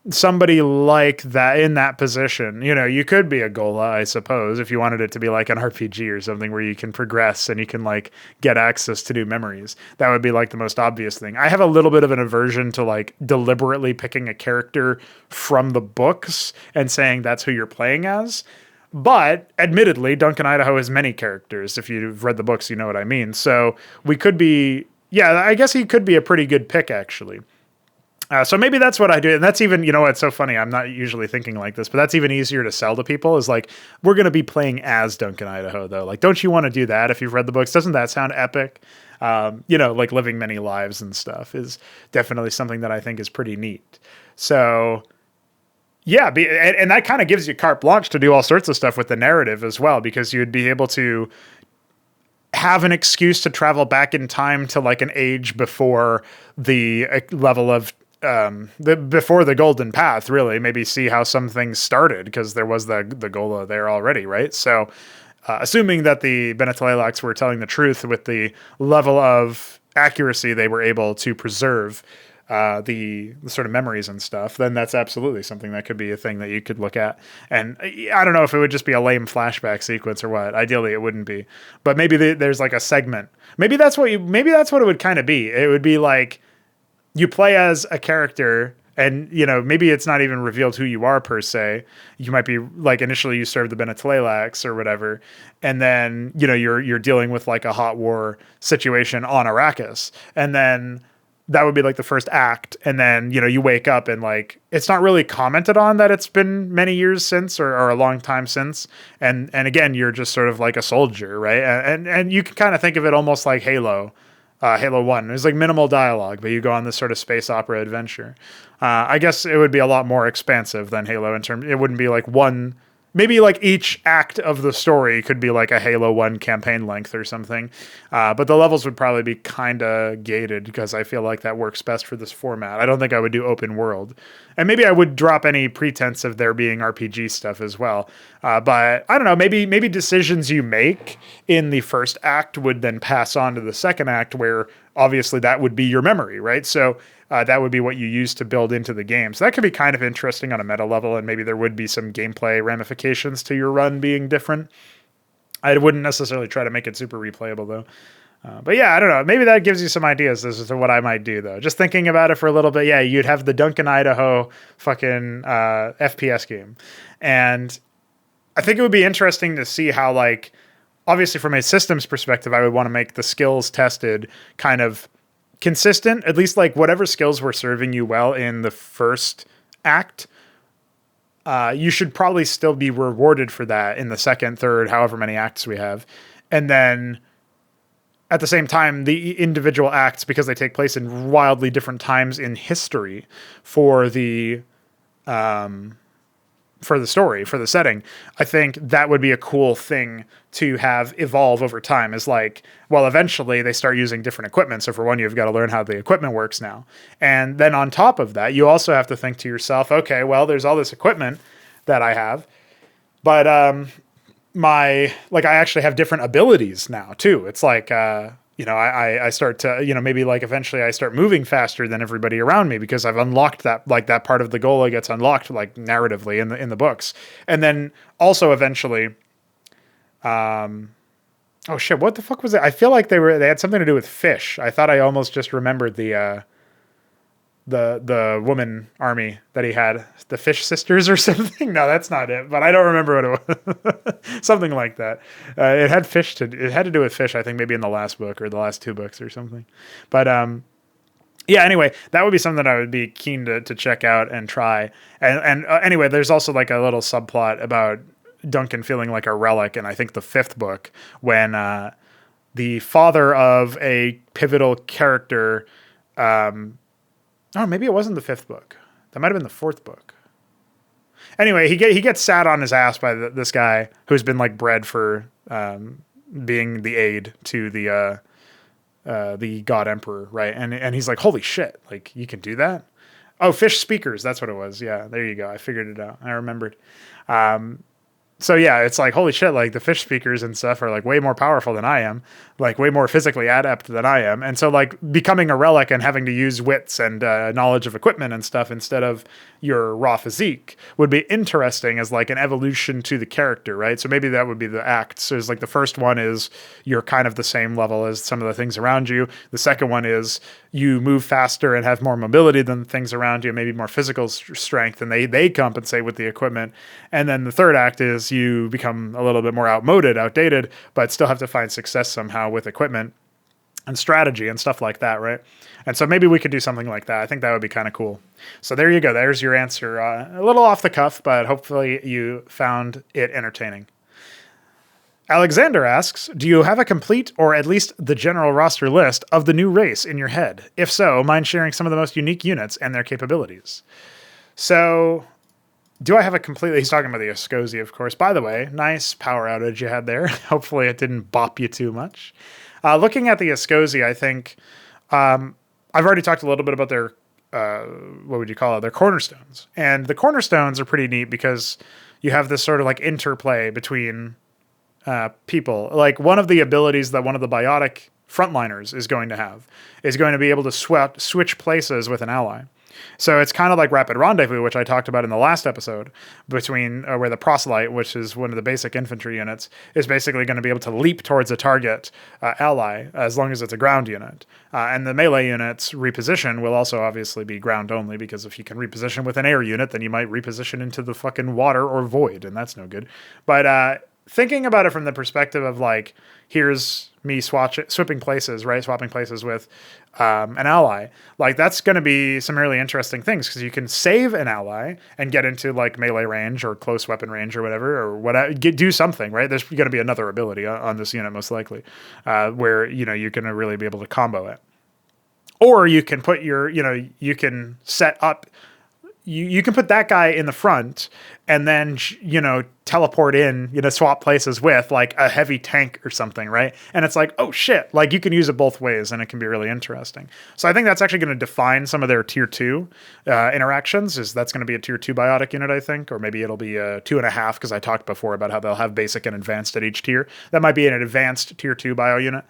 somebody like that in that position? You could be a Gola, I suppose, if you wanted it to be like an RPG or something where you can progress and you can like get access to new memories. That would be like the most obvious thing. I have a little bit of an aversion to like deliberately picking a character from the books and saying that's who you're playing as. But admittedly, Duncan Idaho has many characters. If you've read the books, you know what I mean. So we could be, I guess he could be a pretty good pick, actually. So maybe that's what I do. And that's even, it's so funny. I'm not usually thinking like this, but that's even easier to sell to people is like, we're going to be playing as Duncan Idaho, though. Like, don't you want to do that if you've read the books? Doesn't that sound epic? Like living many lives and stuff is definitely something that I think is pretty neat. So... yeah, and that kind of gives you carte blanche to do all sorts of stuff with the narrative as well, because you'd be able to have an excuse to travel back in time to like an age before the level of before the golden path, really. Maybe see how some things started, because there was the Gola there already, right? So assuming that the Benetalilax were telling the truth with the level of accuracy they were able to preserve the sort of memories and stuff, then that's absolutely something that could be a thing that you could look at. And I don't know if it would just be a lame flashback sequence or what. Ideally, it wouldn't be. But maybe there's like a segment. Maybe that's what it would kind of be. It would be like you play as a character, and maybe it's not even revealed who you are per se. You might be like, initially you serve the Benetalilax or whatever, and then you're dealing with like a hot war situation on Arrakis, and then that would be like the first act. And then, you wake up and like, it's not really commented on that it's been many years since or a long time since. And again, you're just sort of like a soldier, right? And you can kind of think of it almost like Halo 1. There's like minimal dialogue, but you go on this sort of space opera adventure. I guess it would be a lot more expansive than Halo in terms, it wouldn't be like one. Maybe like each act of the story could be like a Halo 1 campaign length or something. But the levels would probably be kind of gated, because I feel like that works best for this format. I don't think I would do open world. And maybe I would drop any pretense of there being RPG stuff as well. But I don't know, maybe decisions you make in the first act would then pass on to the second act, where obviously that would be your memory, right? So that would be what you use to build into the game. So that could be kind of interesting on a meta level, and maybe there would be some gameplay ramifications to your run being different. I wouldn't necessarily try to make it super replayable, though. But yeah, I don't know. Maybe that gives you some ideas as to what I might do, though. Just thinking about it for a little bit, yeah, you'd have the Duncan, Idaho fucking FPS game. And I think it would be interesting to see how, like, obviously from a systems perspective, I would want to make the skills tested kind of consistent, at least like whatever skills were serving you well in the first act, you should probably still be rewarded for that in the second, third, however many acts we have. And then at the same time, the individual acts, because they take place in wildly different times in history for the story, for the setting, I think that would be a cool thing to have evolve over time. Is like, well, eventually they start using different equipment. So for one, you've got to learn how the equipment works now. And then on top of that, you also have to think to yourself, okay, well, there's all this equipment that I have, but I actually have different abilities now too. It's like, I start to, maybe like eventually I start moving faster than everybody around me, because I've unlocked that, like that part of the Gola gets unlocked like narratively in the books. And then also eventually, oh shit, what the fuck was it? I feel like they had something to do with fish. I thought I almost just remembered the woman army that he had, the Fish Sisters or something. No, that's not it, but I don't remember what it was. Something like that. It had to do with fish, I think maybe in the last book or the last two books or something. But yeah, anyway, that would be something that I would be keen to check out and try. And anyway, there's also like a little subplot about Duncan feeling like a relic in, I think, the fifth book, when the father of a pivotal character, oh, maybe it wasn't the fifth book. That might have been the fourth book. Anyway, he gets sat on his ass by this guy who's been like bred for being the aide to the God Emperor, right? And he's like, holy shit, like you can do that? Oh, fish speakers, that's what it was. Yeah, there you go. I figured it out. I remembered. So yeah, it's like, holy shit, like the fish speakers and stuff are like way more powerful than I am, like way more physically adept than I am. And so like becoming a relic and having to use wits and knowledge of equipment and stuff instead of your raw physique would be interesting as like an evolution to the character, right? So maybe that would be the acts. So it's like the first one is you're kind of the same level as some of the things around you. The second one is you move faster and have more mobility than the things around you, maybe more physical strength, and they compensate with the equipment. And then the third act is you become a little bit more outdated, but still have to find success somehow with equipment and strategy and stuff like that, right? And so maybe we could do something like that. I think that would be kind of cool. So there you go. There's your answer. A little off the cuff, but hopefully you found it entertaining. Alexhandr asks, do you have a complete or at least the general roster list of the new race in your head? If so, mind sharing some of the most unique units and their capabilities? So Do I have a completely... He's talking about the Ascension, of course. By the way, nice power outage you had there. Hopefully it didn't bop you too much. Looking at the Ascension, I think... I've already talked a little bit about their... what would you call it? Their cornerstones. And the cornerstones are pretty neat because you have this sort of like interplay between people. Like one of the abilities that one of the biotic frontliners is going to have is going to be able to switch places with an ally. So it's kind of like Rapid Rendezvous, which I talked about in the last episode, between where the Proselyte, which is one of the basic infantry units, is basically going to be able to leap towards a target ally as long as it's a ground unit. And the melee units reposition will also obviously be ground only, because if you can reposition with an air unit, then you might reposition into the fucking water or void, and that's no good. But thinking about it from the perspective of like, here's me swapping places, right? Swapping places with an ally. Like that's going to be some really interesting things because you can save an ally and get into like melee range or close weapon range or whatever, do something, right? There's going to be another ability on this unit most likely where, you're going to really be able to combo it. Or you can put you can set up, you can put that guy in the front and then, teleport in, swap places with like a heavy tank or something, right? And it's like, oh shit, like you can use it both ways and it can be really interesting. So I think that's actually going to define some of their tier 2 interactions. That's going to be a tier 2 biotic unit, I think, or maybe it'll be a 2.5 because I talked before about how they'll have basic and advanced at each tier. That might be an advanced tier 2 bio unit.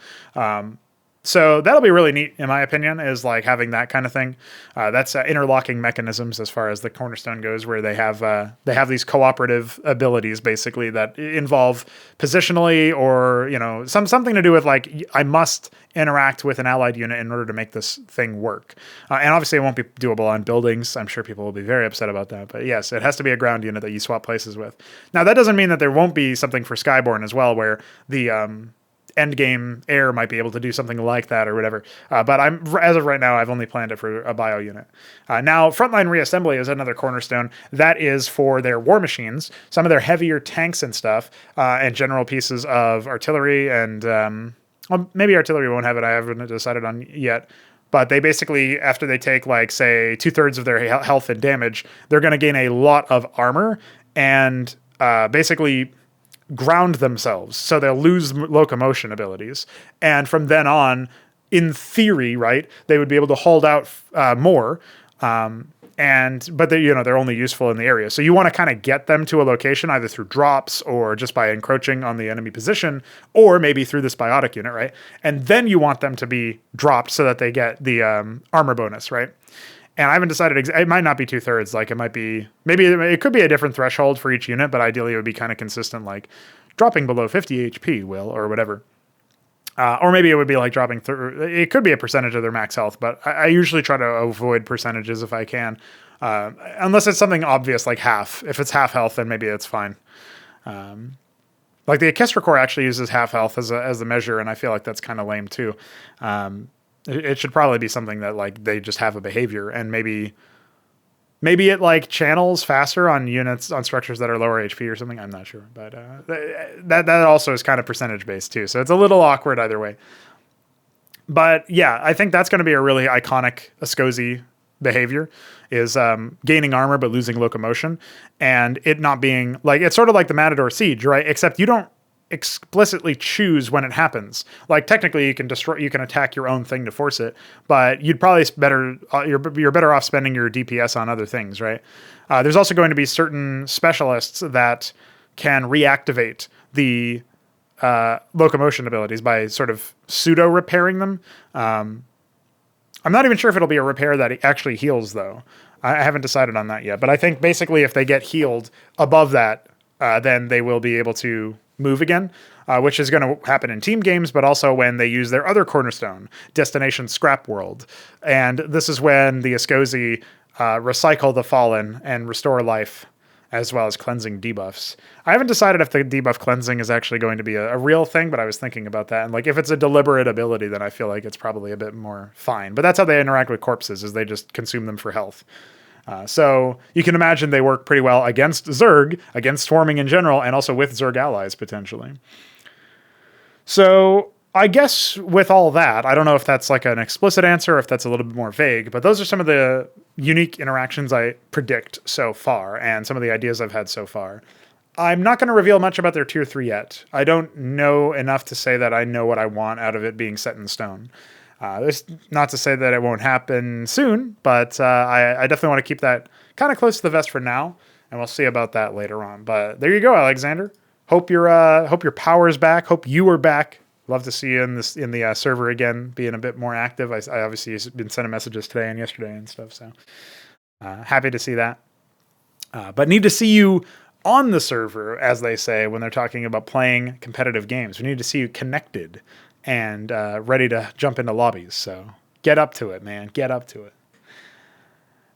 So that'll be really neat, in my opinion, is like having that kind of thing. That's interlocking mechanisms as far as the cornerstone goes, where they have these cooperative abilities basically that involve positionally or something to do with like I must interact with an allied unit in order to make this thing work. And obviously, it won't be doable on buildings. I'm sure people will be very upset about that. But yes, it has to be a ground unit that you swap places with. Now that doesn't mean that there won't be something for Skyborn as well, where the endgame air might be able to do something like that or whatever. But as of right now, I've only planned it for a bio unit. Now, frontline reassembly is another cornerstone. That is for their war machines, some of their heavier tanks and stuff, and general pieces of artillery and maybe artillery won't have it. I haven't decided on yet. But they basically, after they take like, say, 2/3 of their health and damage, they're going to gain a lot of armor and basically ground themselves, so they'll lose locomotion abilities, and from then on, in theory, right, they would be able to hold out more, but they're only useful in the area. So you want to kind of get them to a location either through drops or just by encroaching on the enemy position, or maybe through this biotic unit, right? And then you want them to be dropped so that they get the armor bonus, right? And I haven't decided, it might not be 2/3, like it might be, maybe it could be a different threshold for each unit, but ideally it would be kind of consistent, like dropping below 50 HP or whatever. Or maybe it would be like dropping, it could be a percentage of their max health, but I usually try to avoid percentages if I can, unless it's something obvious like half. If it's half health, then maybe it's fine. Like the Orchestra Corps actually uses half health as a measure, and I feel like that's kind of lame too. It should probably be something that like they just have a behavior, and maybe it like channels faster on units on structures that are lower HP or something. I'm not sure, but that also is kind of percentage based too, so it's a little awkward either way. But yeah, I think that's going to be a really iconic Ascension behavior, is gaining armor but losing locomotion, and it not being like, it's sort of like the Matador Siege, right? Except you don't explicitly choose when it happens. Like technically you can attack your own thing to force it, but you'd probably you're better off spending your DPS on other things, right? There's also going to be certain specialists that can reactivate the locomotion abilities by sort of pseudo repairing them. I'm not even sure if it'll be a repair that actually heals though. I haven't decided on that yet, but I think basically if they get healed above that, then they will be able to move again, which is going to happen in team games, but also when they use their other cornerstone, Destination Scrap World. And this is when the Ascension recycle the fallen and restore life, as well as cleansing debuffs. I haven't decided if the debuff cleansing is actually going to be a real thing, but I was thinking about that. And like, if it's a deliberate ability, then I feel like it's probably a bit more fine. But that's how they interact with corpses, is they just consume them for health. So you can imagine they work pretty well against Zerg, against swarming in general, and also with Zerg allies, potentially. So I guess with all that, I don't know if that's like an explicit answer or if that's a little bit more vague, but those are some of the unique interactions I predict so far and some of the ideas I've had so far. I'm not going to reveal much about their tier 3 yet. I don't know enough to say that I know what I want out of it being set in stone. This not to say that it won't happen soon, but I definitely want to keep that kind of close to the vest for now, and we'll see about that later on. But there you go, Alexander. Hope your power's back. Hope you are back. Love to see you in the server again, being a bit more active. I obviously have been sending messages today and yesterday and stuff, so happy to see that. But need to see you on the server, as they say when they're talking about playing competitive games. We need to see you connected and ready to jump into lobbies. So get up to it, man. Get up to it.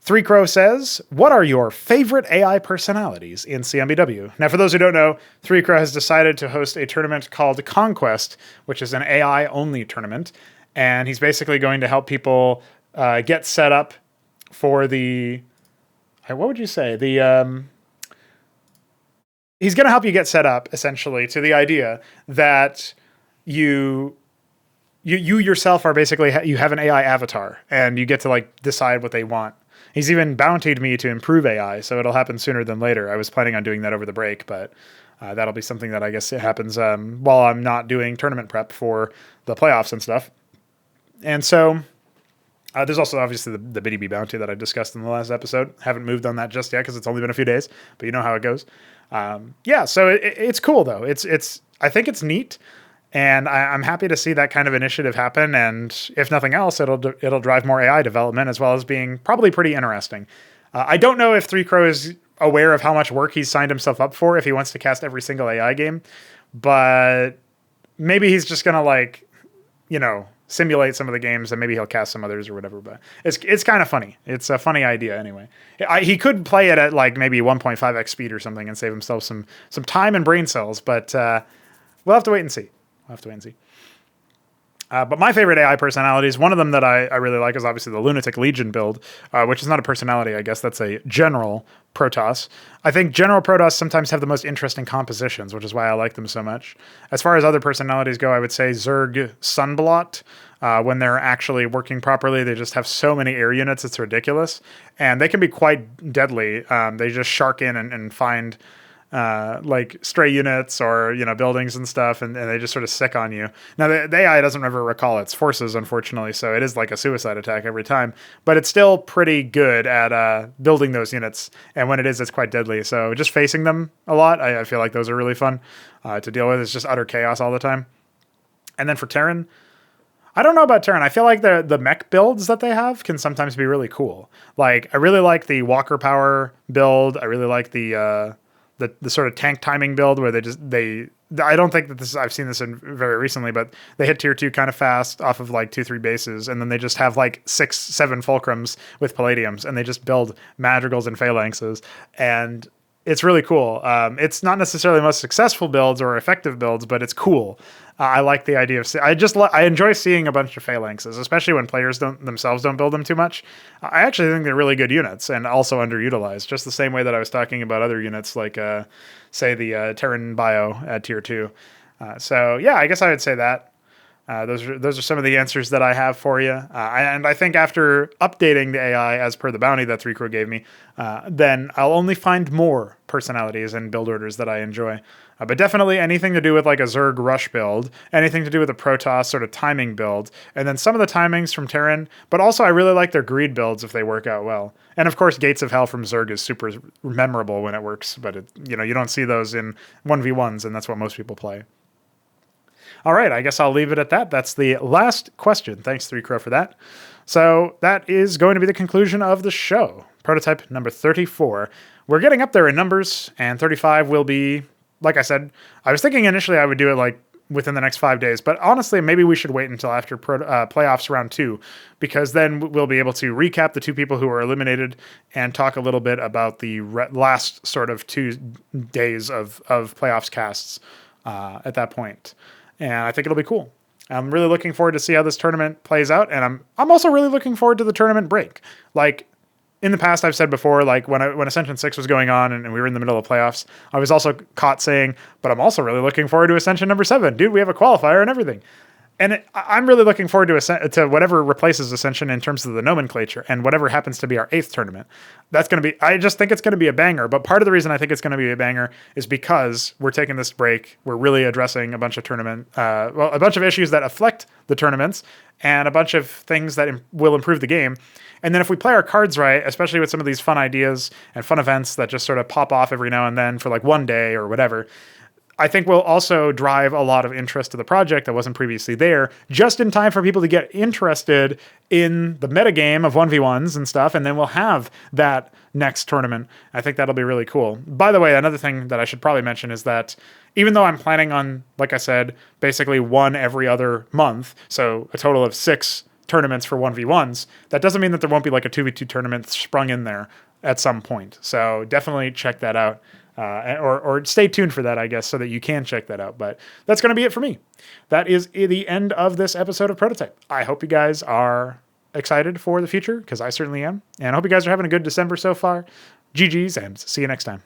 3Crow says, what are your favorite AI personalities in CMBW? Now, for those who don't know, 3Crow has decided to host a tournament called Conquest, which is an AI-only tournament. And he's basically going to help people get set up for the... What would you say? He's going to help you get set up, essentially, to the idea that you yourself are basically... You have an AI avatar, and you get to like decide what they want. He's even bountied me to improve AI, so it'll happen sooner than later. I was planning on doing that over the break, but that'll be something that I guess it happens while I'm not doing tournament prep for the playoffs and stuff. And so there's also obviously the BDB bounty that I discussed in the last episode. Haven't moved on that just yet because it's only been a few days, but you know how it goes. So it's cool though. I think it's neat. And I'm happy to see that kind of initiative happen. And if nothing else, it'll drive more AI development as well as being probably pretty interesting. I don't know if 3Crow is aware of how much work he's signed himself up for if he wants to cast every single AI game. But maybe he's just going to simulate some of the games and maybe he'll cast some others or whatever. But it's kind of funny. It's a funny idea anyway. He could play it at like maybe 1.5x speed or something and save himself some time and brain cells. But we'll have to wait and see. But my favorite AI personalities, one of them that I really like is obviously the Lunatic Legion build, which is not a personality, I guess. That's a general Protoss. I think general Protoss sometimes have the most interesting compositions, which is why I like them so much. As far as other personalities go, I would say Zerg Sunblot. When they're actually working properly, they just have so many air units, it's ridiculous. And they can be quite deadly. They just shark in and find... like stray units or, buildings and stuff, and they just sort of sick on you. Now, the AI doesn't ever recall its forces, unfortunately, so it is like a suicide attack every time, but it's still pretty good at building those units, and when it is, it's quite deadly. So just facing them a lot, I feel like those are really fun to deal with. It's just utter chaos all the time. And then for Terran, I don't know about Terran. I feel like the mech builds that they have can sometimes be really cool. Like, I really like the Walker Power build. I really like the sort of tank timing build where I don't think that I've seen this in very recently, but they hit tier 2 kind of fast off of like 2-3 bases, and then they just have like 6-7 fulcrums with palladiums, and they just build madrigals and phalanxes, and it's really cool. It's not necessarily the most successful builds or effective builds, but it's cool. I like the idea of... I enjoy seeing a bunch of phalanxes, especially when players themselves don't build them too much. I actually think they're really good units and also underutilized, just the same way that I was talking about other units like, say, the Terran Bio at tier 2. I guess I would say that. Those are some of the answers that I have for you. And I think after updating the AI as per the bounty that 3Crow gave me, then I'll only find more personalities and build orders that I enjoy. But definitely anything to do with like a Zerg Rush build, anything to do with a Protoss sort of timing build, and then some of the timings from Terran, but also I really like their greed builds if they work out well. And of course, Gates of Hell from Zerg is super memorable when it works, but you don't see those in 1v1s, and that's what most people play. All right, I guess I'll leave it at that. That's the last question. Thanks, 3Crow, for that. So that is going to be the conclusion of the show. Prototype number 34. We're getting up there in numbers, and 35 will be, like I said, I was thinking initially I would do it like within the next 5 days, but honestly, maybe we should wait until after playoffs round 2, because then we'll be able to recap the 2 people who were eliminated and talk a little bit about the last sort of 2 days of playoffs casts at that point. And I think it'll be cool. I'm really looking forward to see how this tournament plays out, and I'm also really looking forward to the tournament break. Like, in the past, I've said before, like when Ascension 6 was going on and we were in the middle of playoffs, I was also caught saying, but I'm also really looking forward to Ascension number 7. Dude, we have a qualifier and everything. And I'm really looking forward to whatever replaces Ascension in terms of the nomenclature and whatever happens to be our 8th tournament. That's going to be, I just think it's going to be a banger. But part of the reason I think it's going to be a banger is because we're taking this break. We're really addressing a bunch of a bunch of issues that affect the tournaments and a bunch of things that will improve the game. And then if we play our cards right, especially with some of these fun ideas and fun events that just sort of pop off every now and then for like one day or whatever, I think we'll also drive a lot of interest to the project that wasn't previously there, just in time for people to get interested in the metagame of 1v1s and stuff, and then we'll have that next tournament. I think that'll be really cool. By the way, another thing that I should probably mention is that even though I'm planning on, like I said, basically one every other month, so a total of 6 tournaments for 1v1s, that doesn't mean that there won't be like a 2v2 tournament sprung in there at some point. So definitely check that out. Or stay tuned for that, I guess, so that you can check that out. But that's going to be it for me. That is the end of this episode of Pr0totype. I hope you guys are excited for the future, because I certainly am. And I hope you guys are having a good December so far. GG's, and see you next time.